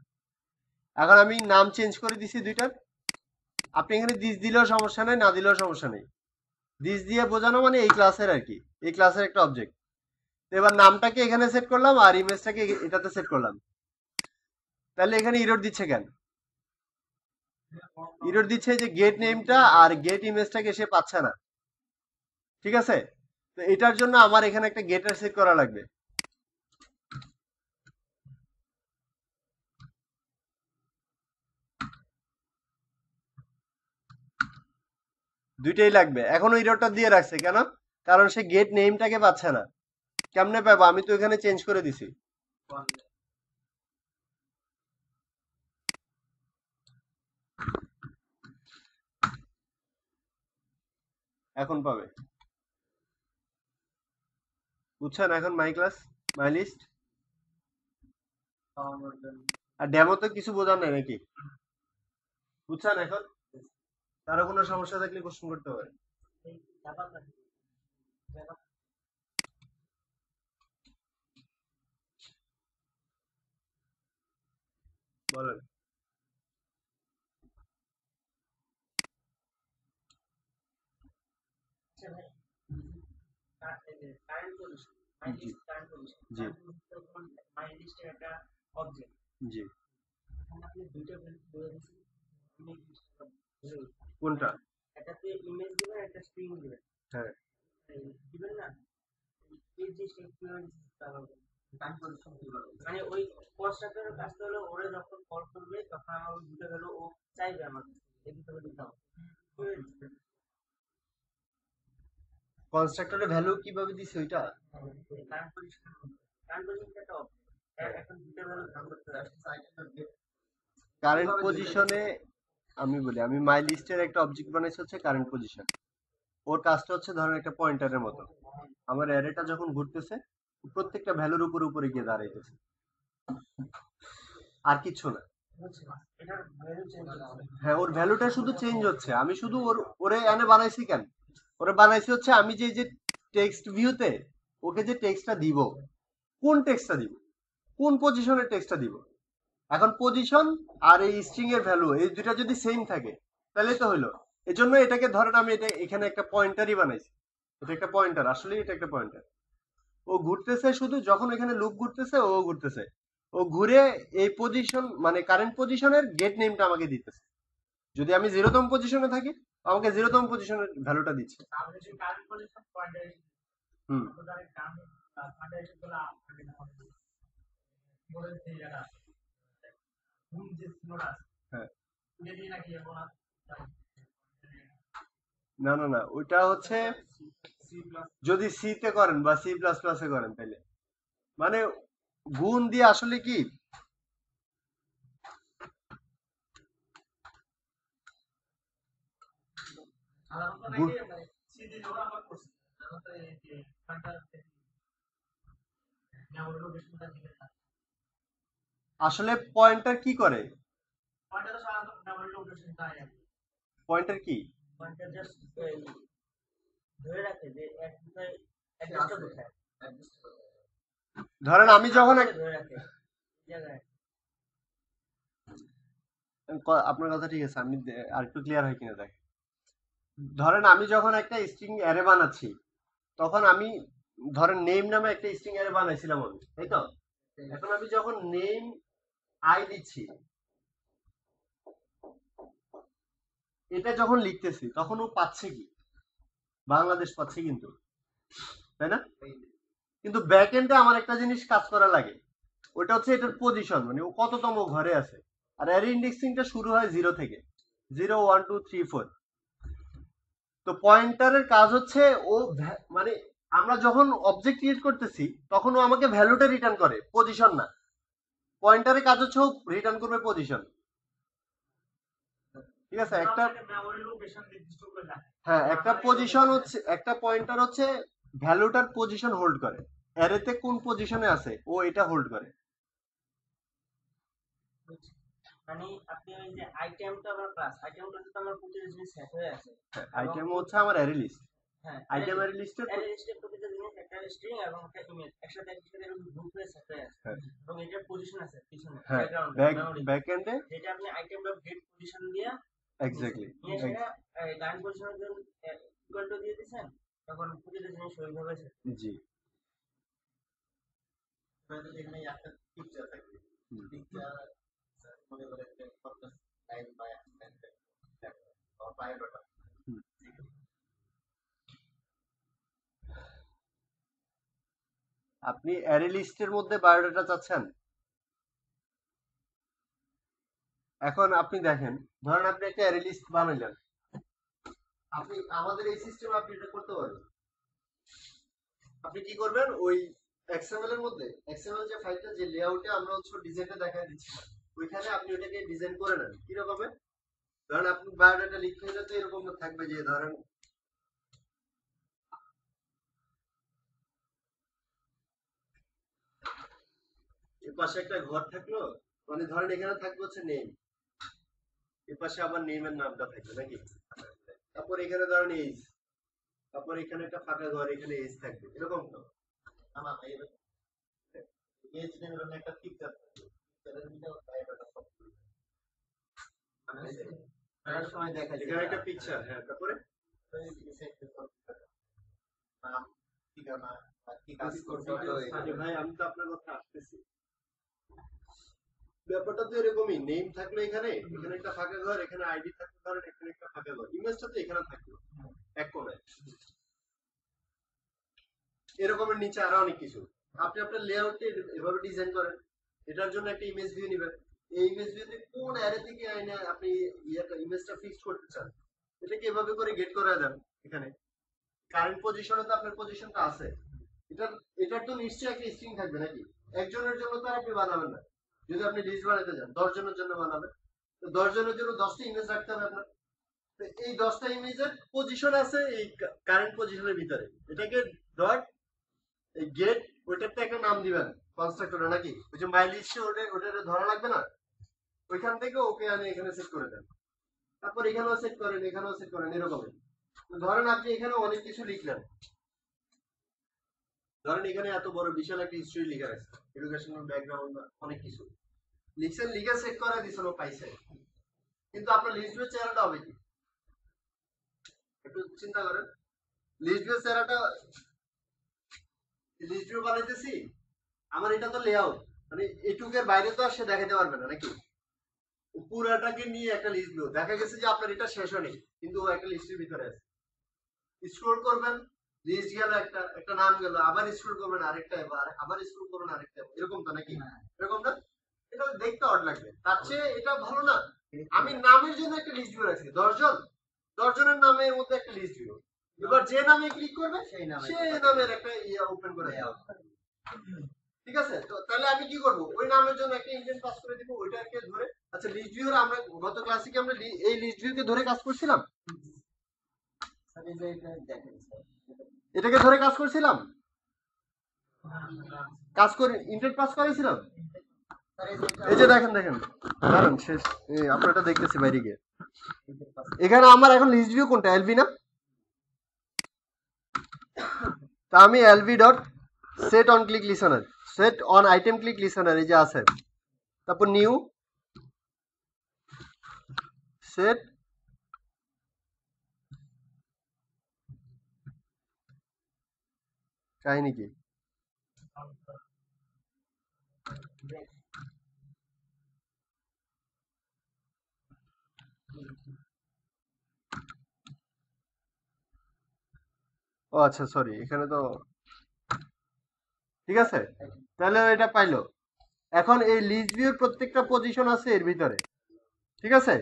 এখন আমি নাম চেঞ্জ করে দিছি দুইটার। আপনি এখানে দিস দিলেও সমস্যা নেই, না দিলেও সমস্যা নেই। দিস দিয়ে বোঝানো মানে এই ক্লাসের আর কি, এই ক্লাসের একটা অবজেক্ট। এবার নামটাকে এখানে সেট করলাম আর ইমেজটাকে এটাতে সেট করলাম। তাহলে এখানে ইরর দিচ্ছে কেন? ইরর দিচ্ছে যে গেট নেমটা আর গেট ইমেজটাকে সে পাচ্ছে না। ঠিক আছে, তো এটার জন্য আমার এখানে একটা গেটার সেট করা লাগবে। দুইটাই লাগবে। এখনো ইররটা দিয়ে রাখছে কেন? কারণ সে গেট নেমটাকে পাচ্ছে না। কেমনে পাবো? আমি তো এখানে চেঞ্জ করে দিছি। এখন পাবে, বুঝছেন? এখন মাই ক্লাস, মাই লিস্ট আর ডেমো তো কিছু বোঝার নাই নাকি? বুঝছেন এখন? কারো কোনো সমস্যা থাকলে কোশ্চেন করতে পারে। এই জাভা জাভা বলেন। ভাই কারেন্ট পজিশন, মাই জি লিস্ট কারেন্ট পজিশন, জি মাই লিস্টের একটা অবজেক্ট। জি। এখানে আপনি দুইটা ভ্যালু বলে দিচ্ছেন, কোনটা? একটাতে ইমেজ দিবেন, একটা স্ট্রিং দিবেন। হ্যাঁ, দিবেন না, এই যে মানে ওই কনস্ট্রাক্টরের কাজটা হলো ওরে যখন কল করবে তখন আমার ওই দুটো ভ্যালু ও চাইবে আমার কাছে, এই দুটো ভ্যালু দাও। কনস্ট্রাক্টরের ভ্যালু কিভাবে দিছে ওইটা? কারেন্ট পজিশন, কারেন্ট পজিশন একটা এখন দুটো ভ্যালু ধার করতে আসছে। কারেন্ট পজিশনে আমি বলি, আমি মাই লিস্টের একটা অবজেক্ট বানাইছি হচ্ছে কারেন্ট পজিশন। ওর কাজটা হচ্ছে ধরেন একটা পয়েন্টারের মতো। আমার অ্যারেটা যখন ঘুরতেছে প্রত্যেকটা ভ্যালুর উপরে উপরে গিয়ে দাঁড়াইতেছে, আর কিছু না। এটার ভ্যালু চেঞ্জ হবে। হ্যাঁ, ওর ভ্যালুটা শুধু চেঞ্জ হচ্ছে। আমি শুধু ওরে এনে বানাইছি কেন? ওরে বানাইছি হচ্ছে আমি যে টেক্সট ভিউতে ওকে যে টেক্সটটা দিব, কোন টেক্সটটা দিব, কোন পজিশনের টেক্সটটা দিব। এখন পজিশন আর এই স্ট্রিং এর ভ্যালু এই দুটা যদি সেম থাকে তাহলে তো হলো। এজন্য এটাকে ধরেন আমি এটা এখানে একটা পয়েন্টারই বানাইছি। এটা একটা পয়েন্টার, আসলে এটা একটা পয়েন্টার। ও ঘুরতেছে শুধু, যখন এখানে লুপ ঘুরতেছে ও ঘুরতেছে, ও ঘুরে এই পজিশন মানে কারেন্ট পজিশনের গেট নেমটা আমাকে দিতেছে। যদি আমি 0তম পজিশনে থাকি আমাকে 0তম পজিশনের ভ্যালুটা দিচ্ছে। তাহলে যে কারেন্ট পজিশন পয়েন্টার হুম। ধরে কারেন্ট পয়েন্টার গুলো আপনি বলে সেই জায়গা হুম যে সিনোড আছে, হ্যাঁ, এটা দিয়ে নাকি এখন না না না, ওইটা হচ্ছে যদি সি তে করেন বা সি প্লাস প্লাসে করেন তাহলে মানে গুণ দিয়ে আসলে কি সাধারণত গুণ, নাকি সিডি জোড়া আমরা করছি সাধারণত এই যে পয়েন্টার মেমোরি লোকেশনটা দিকে থাকে। আসলে পয়েন্টার কি করে? পয়েন্টার তো সাধারণত মেমোরি লোকেশন তাই আর কি। পয়েন্টার কি? পয়েন্টার জাস্ট ধরে রাখে যে এক কোথায় অ্যাড্রেসটা কোথায়, ধরেন আমি যখন ধরে রাখে জায়গায়। আপনার কথা ঠিক আছে, আমি আর একটু ক্লিয়ার হয় কিনা দেখ। ধরেন আমি যখন একটা স্ট্রিং অ্যারে বানাচ্ছি তখন আমি ধরেন নেম নামে একটা স্ট্রিং অ্যারে বানাইছিলাম আমি, তাই তো? এখন আমি যখন নেম আই দিচ্ছি, এটা যখন লিখতেছি তখন ও পাচ্ছে কি? বাংলাদেশ পাচ্ছে কিন্তু, তাই না? কিন্তু ব্যাক এন্ডে আমার একটা জিনিস কাজ করা লাগে, ওটা হচ্ছে এটার পজিশন, মানে ও কততম ঘরে আছে। আর অ্যারে ইন্ডেক্সিংটা শুরু হয় 0 থেকে, 0 1 2 3 4। তো পয়েন্টারের কাজ হচ্ছে ও মানে আমরা যখন অবজেক্ট ক্রিয়েট করতেছি তখন ও আমাকে ভ্যালুটা রিটার্ন করে, পজিশন না। পয়েন্টারের কাজ হচ্ছে ও রিটার্ন করবে পজিশন। ঠিক আছে, একটা মেমোরি লোকেশন নির্দিষ্ট করে রাখে। হ্যাঁ, একটা পজিশন হচ্ছে, একটা পয়েন্টার হচ্ছে ভ্যালুটার পজিশন হোল্ড করে। অ্যারেতে কোন পজিশনে আছে ও এটা হোল্ড করে। মানে আপনি ওই যে আইটেমটা আমার ক্লাস আইটেমটা তো আমার প্রতিটা জিনিস সেট হয়ে আছে, আইটেম হচ্ছে আমার অ্যারে লিস্ট। হ্যাঁ আইটেম অ্যারে লিস্টের অ্যারে লিস্টের প্রতিটা জিনিস একটা স্ট্রিং এবং একটা ইমেজ একসাথে এরকম গ্রুপ হয়ে সেপারেট আছে হ্যাঁ এবং এটার পজিশন আছে পিছনে হ্যাঁ ব্যাকগ্রাউন্ডে ব্যাক মেমরি ব্যাক এন্ডে যেটা আপনি আইটেম ডট গেট পজিশন দিয়ে এক্স্যাক্টলি নিয়ে সেটা কারেন্ট পজিশনের জন্য ইকুয়াল টু দিয়ে দিয়েছেন তখন প্রতিটা জিনিস ওইভাবে set। জি আমাদের এখানে একটা পিকচার থাকে পিকচার মনে করেন যে 50 লাইন বা 1 লাইন বা বায়োডাটা আপনি অ্যারে লিস্টের মধ্যে বায়োডাটা চাচ্ছেন এখন আপনি দেখেন ধরেন আপনি একটা অ্যারে লিস্ট বানাইলেন আপনি আমাদের এই সিস্টেমে আপনি এটা করতে পারবেন আপনি কি করবেন ওই এক্সএমএল এর মধ্যে এক্সএমএল যে ফাইলটা যে লেআউটে আমরা হচ্ছে ডিজাইনটা দেখাই দিচ্ছি ওইখানে আপনি ওটাকে ডিজাইন করে নেন কি রকমে ধরেন আপনি বায়োডাটা লিখতে হলে তো এরকম থাকবে যে ধরেন এর পাশে একটা ঘর থাকলো মানে ধরেন এখানে থাকবে হচ্ছে নেম এর পাশে আবার নেমের নামটা থাকবে নাকি তারপর এখানে ধরেন এজ তারপর এখানে একটা ফাঁকা ঘর এখানে এজ থাকবে এরকম তো আমার ভাই এজ নেমের একটা পিকচার থাকে সেটার ভিতরে বায়োডাটা সব মানে তার সময় দেখা যায় এখানে একটা পিকচার হ্যাঁ তারপরে নাম ঠিকানা কি কাজ করতে আরে ভাই আমি তো আপনার কথা আসতেছি ব্যাপারটা তো এরকমই নেম থাকলো এখানে এখানে একটা ফাঁকা ঘর এখানে আইডি থাকতে পারেন এখানে একটা ফাঁকা ঘর ইমেজটা তো এখানে থাকলো এক কোণায় এরকমের নিচে আরো অনেক কিছু আপনি আপনার লেআউটে এভাবে ডিজাইন করেন এটার জন্য একটা ইমেজ ভিউ নেবেন এই ইমেজ ভিউতে কোন অ্যারে থেকে আইনে আপনি ইয়েটা ইমেজটা ফিক্স করতে চান এটাকে এভাবে করে গেট করে দেন এখানে কারেন্ট পজিশনে তো আপনার পজিশনটা আছে এটার তো নিশ্চয়ই একটা স্ট্রিং থাকবে নাকি একজনের জন্য তো আর আপনি বানাবেন না যদি আপনি লিস্ট বানাতে যান 10 জনের জন্য বানাবেন তো 10 জনের জন্য 10টা ইমেজ রাখতে হবে আপনার তো এই 10টা ইমেজের পজিশন আছে এই কারেন্ট পজিশনের ভিতরে এটাকে ডট এই গেট ওইটাতে একটা নাম দিবেন কনস্ট্রাক্টরে নাকি ওই যে মাই লিস্টে ওটা ধরা লাগবে না ওইখান থেকে ওকে আমি এখানে সেট করে দেন তারপর এখানেও সেট করেন এখানেও সেট করেন এরকমই ধরেন আপনি এখানে অনেক কিছু লিখলেন ধরেন এখানে এত বড় বিশাল একটা হিস্ট্রি লেখা আছে এডুকেশনাল ব্যাকগ্রাউন্ড অনেক কিছু লিখছেন লিখে সেট করে দিছেন ও পাইছে কিন্তু আপনার লিস্ট ভিউ চেহারাটা হবে কি একটু চিন্তা করেন লিস্ট ভিউ চেহারাটা লিস্ট ভিউ বানাইতেছি আমার এটা তো লেআউট মানে এটুকের বাইরে তো আর সে দেখাতে পারবে না নাকি পুরাটাকে নিয়ে একটা লিস্ট ভিউ দেখা গেছে যে আপনার এটা শেষ হয়নি কিন্তু ও একটা লিস্টের ভিতরে আছে স্ক্রল করবেন লিস্ট গেল একটা নাম গেল আবার স্ক্রল করবেন আরেকটা আবার স্ক্রল করবেন আরেকটা এরকম তো নাকি এরকম না এটা দেখতে অড লাগবে তার চেয়ে এটা ভালো না আমি নামের জন্য একটা লিস্ট ভিউ রাখছি 10 জনের নামের মধ্যে একটা লিস্ট ভিউ এবার যে নামে ক্লিক করবে সেই নামের একটা ওপেন করে দেওয়া ঠিক আছে তো তাহলে আমি কি করব ওই নামের জন্য একটা ইনডেন্ট পাস করে দিব ওইটাকে ধরে আচ্ছা লিস্ট ভিউর আমরা গত ক্লাসে কি আমরা এই লিস্ট ভিউকে ধরে কাজ করছিলাম এটাকে ধরে কাজ করছিলাম কাজ করে ইনডেন্ট পাস করেছিলাম এই যে দেখেন দাঁড়ান শেষ আপনারটা দেখতেছি বাইরে গিয়ে এখানে আমার এখন লিস্ট ভিউ কোনটা এলভি না তা আমি LV dot set on click listener set on item click listener এই যে আছে তারপর নিউ সেট কাহিনী কি ও আচ্ছা সরি এখানে তো ঠিক আছে তাহলে এটা পাইলো এখন এই লিস্ট ভিউর প্রত্যেকটা পজিশন আছে এর ভিতরে ঠিক আছে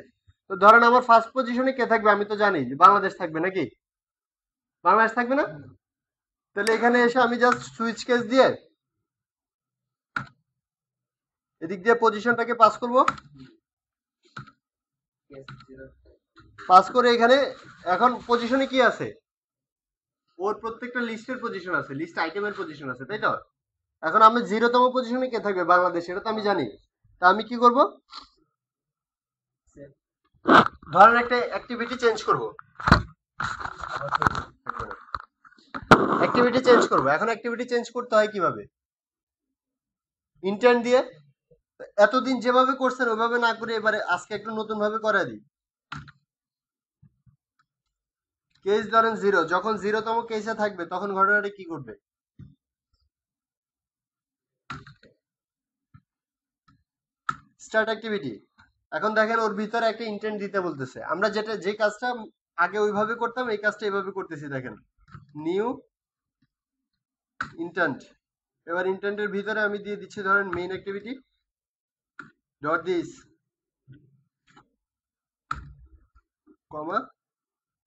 তো ধরেন আমার ফার্স্ট পজিশনে কে থাকবে আমি তো জানি যে বাংলাদেশ থাকবে নাকি বাংলাদেশ থাকবে না তাহলে এখানে এসে আমি জাস্ট সুইচ কেস দিয়ে এদিক দিয়ে পজিশনটাকে পাস করব পাস করে এখানে এখন পজিশনে কি আছে ওর প্রত্যেকটা লিস্টের পজিশন আছে লিস্ট আইটেমের পজিশন আছে তাই তো এখন আমি 0তম পজিশনে কে থাকবে বাংলাদেশ এটা তো আমি জানি তা আমি কি করব ধরেন একটা অ্যাক্টিভিটি চেঞ্জ করব অ্যাক্টিভিটি চেঞ্জ করব। এখন অ্যাক্টিভিটি চেঞ্জ করতে হয় কিভাবে? ইন্টেন্ট দিয়ে। এতদিন যেভাবে করছেন ওইভাবে না করে এবারে আজকে একটু নতুন ভাবে করে দিই। কেস ধরেন 0, যখন 0তম কেসে থাকবে তখন ঘটনাটা কি ঘটবে? Start activity. এখন দেখেন ওর ভিতরে একটা ইন্টেন্ট দিতে বলতেছে। আমরা যে কাজটা আগে ওইভাবে করতাম এই কাজটা এইভাবে করতেছি। দেখেন নিউ ইন্টেন্ট। এবার ইন্টেন্টের ভিতরে আমি দিয়ে দিচ্ছি ধরেন মেইন অ্যাক্টিভিটি ডট দিস কমা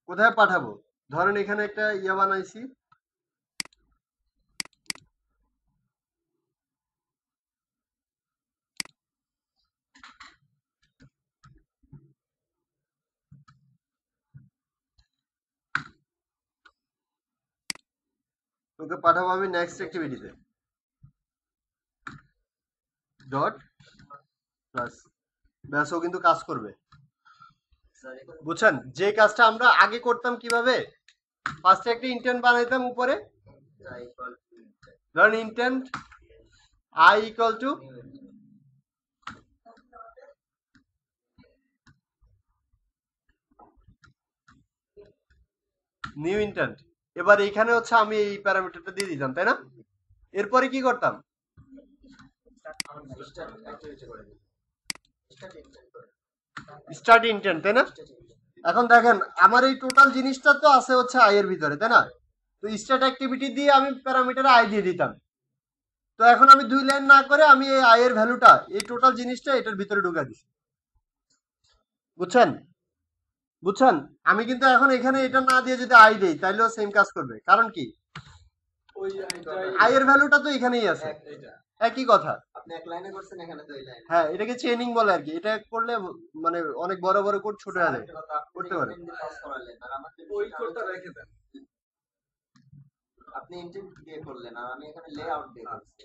কোথায় পাঠাবো? ধরেন এখানে একটা ইয়া বানাইছি, ওকে পাঠাবো আমি নেক্সট অ্যাক্টিভিটিতে ডট প্লাস। ব্যাস ও কিন্তু কাজ করবে। বুঝছেন? যে কাজটা আমরা আগে করতাম কিভাবে, ফার্স্টে একটা ইন্টেন্ট বানাইতাম উপরে, ধরেন intent I equal to new intent. এবার এখানে হচ্ছে আমি এই প্যারামিটারটা দিয়ে দিতাম, তাই না? এরপরে কি করতাম? স্টার্ট ইন্টেন্ট, তাই না? এখন দেখেন আমার এই টোটাল জিনিসটা তো আছে হচ্ছে আই এর ভিতরে, তাই না? তো স্টার্ট অ্যাক্টিভিটি দিয়ে আমি প্যারামিটারে আই দিয়ে দিতাম। তো এখন আমি 2 লাইন না করে আমি এই আই এর ভ্যালুটা এই টোটাল জিনিসটা এটার ভিতরে ঢুকা দিছি। বুঝছেন? বুঝছেন? আমি কিন্তু এখন এখানে এটা না দিয়ে যদি আই দেই তাইলেও সেম কাজ করবে। কারণ কি? আই এর ভ্যালুটা তো এখানেই আছে, একই কথা। আপনি এক লাইনে করছেন, এখানে 2 লাইন। হ্যাঁ, এটাকে চেইনিং বলে আর কি। এটা করলে মানে অনেক বড় বড় কোড ছোট হয়ে যায়, করতে পারে। ওই কোডটা রেখে দেন। আপনি ইন্টেন্ট দিয়ে করলেন আর আমি এখানে লেআউট দিয়ে করছি।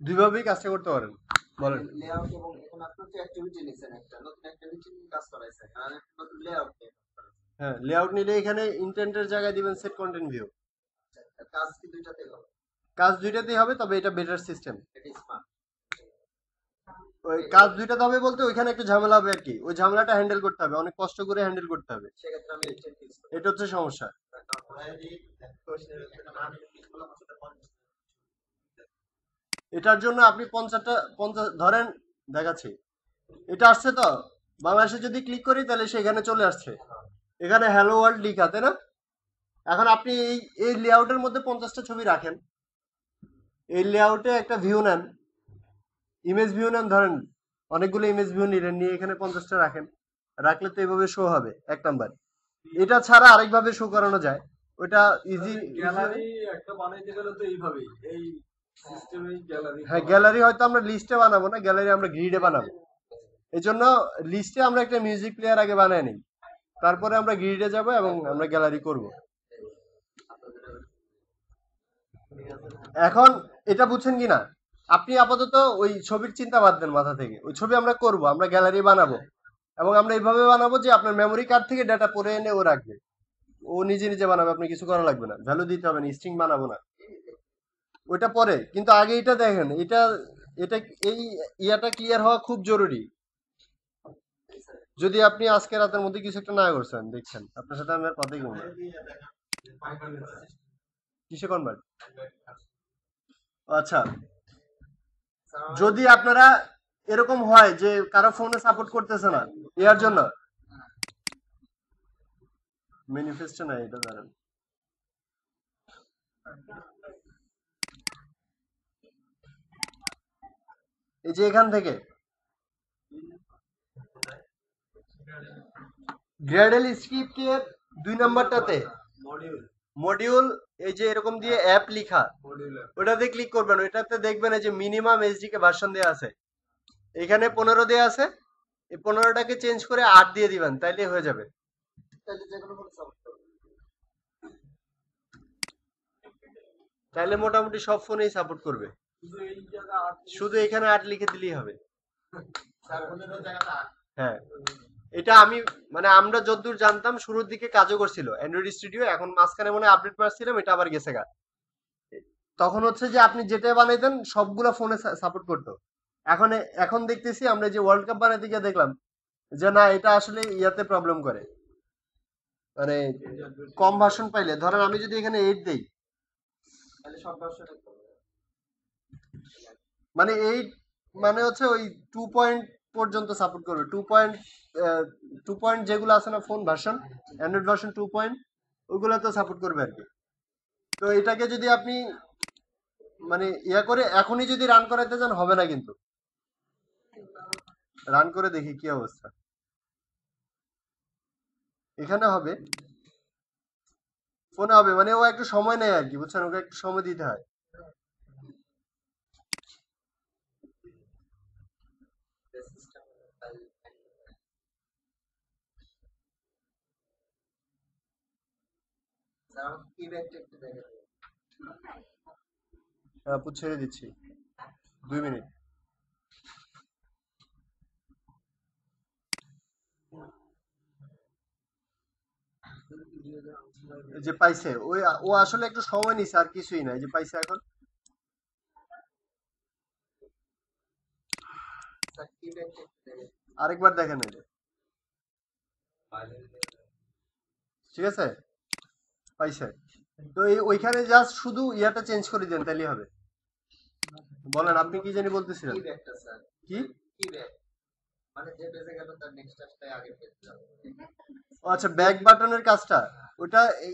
দুইভাবেই কাজটা করতে পারেন। বলেন। লেআউট এবং এখানে আপনি তো অ্যাক্টিভিটি নিছেন, একটা নতুন অ্যাক্টিভিটি নিয়ে কাজ করাইছেন আর একটা নতুন লেআউট নিয়ে। হ্যাঁ, লেআউট নিলে এখানে ইন্টেন্টের জায়গায় দিবেন সেট কন্টেন্ট ভিউ। কাজ কি দুইটাতেই হবে? কাজ দুইটাতেই হবে, তবে এটা বেটার সিস্টেম। এটা স্মার্ট। ওই কাজ দুইটাতে হবে বলতে ওইখানে একটু ঝামেলা হবে আর কি। ওই ঝামেলাটা হ্যান্ডেল করতে হবে, অনেক কষ্ট করে হ্যান্ডেল করতে হবে। সেক্ষেত্রে আমি ইন্টেন্ট ইউজ করি। এটা হচ্ছে সমস্যা। এটার জন্য আপনি 50 ধরেন দেখাচ্ছি। এটা আসছে তো বাংলাদেশে যদি ক্লিক করি তাহলে সেখানে চলে আসছে। এখানে হ্যালো ওয়ার্ল্ড লেখা, তাই না? এখন আপনি এই লেআউটের মধ্যে 50টা ছবি রাখেন। এই লেআউটে একটা ভিউ নেন, ইমেজ ভিউ নেন, ধরেন অনেকগুলো ইমেজ ভিউ নিলেন, নিয়ে এখানে 50টা রাখেন। রাখলে তো এইভাবে শো হবে, এক নাম্বার। এটা ছাড়া আরেকভাবে শো করানো যায়, ওটা ইজি। গ্যালারি একটা বানাইতে গেলে তো এইভাবেই, এই সিস্টেমেই গ্যালারি। হ্যাঁ, গ্যালারি হয়তো আমরা লিস্টে বানাবো না, গ্যালারি আমরা গ্রিডে বানাবো। এই জন্য লিস্টে আমরা একটা মিউজিক প্লেয়ার আগে বানায় নিই, তারপরে আমরা গ্রিডে যাব এবং আমরা গ্যালারি করব। এখন এটা বুঝছেন কিনা? আপনি আপাতত ওই ছবির চিন্তা বাদ দেন মাথা থেকে। ওই ছবি আমরা করব, আমরা গ্যালারি বানাবো এবং আমরা এইভাবে বানাবো যে আপনার মেমোরি কার্ড থেকে ডেটা পড়ে এনে ও রাখবে। ও নিজে নিজে বানাবে, আপনি কিছু করা লাগবে না, ভ্যালু দিতে হবে না, স্ট্রিং বানাবো না, ওইটা পরে। কিন্তু আগে এটা দেখেন, এটা এটা এই ইয়াটা ক্লিয়ার হওয়া খুব জরুরি। যদি আপনি আজকে রাতের মধ্যে কিছু একটা না করছেন, দেখছেন আপনার সাথে আমি আর কথাই বলবো না। কিসে কনভার্ট? আচ্ছা, যদি আপনারা এরকম হয় যে কারো ফোনে সাপোর্ট করতেছে না, এর জন্য ম্যানিফেস্টো না, এটা ধরেন এই যে এখান থেকে গ্রেডেল স্ক্রিপ্ট এর 2 নাম্বারটাতে মডিউল, এই যে এরকম দিয়ে অ্যাপ লেখা, ওটাতে ক্লিক করবেন। ওইটাতে দেখবেন এই যে মিনিমাম এইচডিকে ভার্সন দেওয়া আছে, এখানে 15 দেওয়া আছে। এই 15টাকে চেঞ্জ করে 8 দিয়ে দিবেন, তাইলে হয়ে যাবে। তাহলে যে কোনো ফোনে সাপোর্ট করবে। তাহলে মোটামুটি সব ফোনেই সাপোর্ট করবে। শুধু এই জায়গা শুধু এখানে 8 লিখে দিলেই হবে। স্যার ওদেরও জায়গাটা হ্যাঁ, এটা আমি মানে আমরা যতদূর জানতাম শুরুর দিকে কাজও করছিল অ্যান্ড্রয়েড স্টুডিও, এখন মাঝখানে মনে আপডেট মারছিলাম, এটা আবার গেছে গা। তখন হচ্ছে যে আপনি যেটা বানাইতেন সবগুলা ফোনে সাপোর্ট করতো। এখন এখন দেখতেছি আমরা যে ওয়ার্ল্ড কাপ বানাইতে গিয়ে দেখলাম যে না, এটা আসলে ইয়াতে প্রবলেম করে, মানে কম ভার্সন পাইলে। ধরেন আমি যদি এখানে 8 দেই, তাহলে সব ভার্সনে করবে। মানে 8 মানে হচ্ছে ওই 2 পয়েন্ট পর্যন্ত সাপোর্ট করবে। 2 পয়েন্ট যেগুলো আছে না phone version, Android version 2 point, ওগুলো তো সাপোর্ট করবে আর কি। তো এটাকে যদি আপনি মানে ইয়া করে এখনই যদি রান করাইতে চান হবে না, কিন্তু রান করে দেখি কি অবস্থা। এখানে হবে, ফোনে হবে, মানে ও একটু সময় নেয় আর কি, বুঝছেন, ওকে একটু সময় দিতে হয়। স্যার আমাকে কিব্যাকটা একটু দেখে দিন। আপু ছেড়ে দিচ্ছি 2 মিনিট। এই যে পাইছে, ও আসলে একটু সময় নিছে, আর কিছুই না, এই যে পাইছে এখন। স্যার কিব্যাকটা একটু দেখে দিন। আরেকবার দেখেন, এই যে ঠিক আছে, পাইছে। তো ওইখানে জাস্ট শুধু ইয়াটা চেঞ্জ করে দেন, তাহলেই হবে। বলেন, আপনি কি জানি বলতেছিলেন? কিব্যাকটা স্যার, কি? কিব্যাক মানে যে পেজে গেল তার নেক্সট আসলে আগে পেজ যাবে। ও আচ্ছা, ব্যাক বাটনের কাজটা, ওটা এই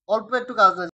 অল্প একটু কাজ না।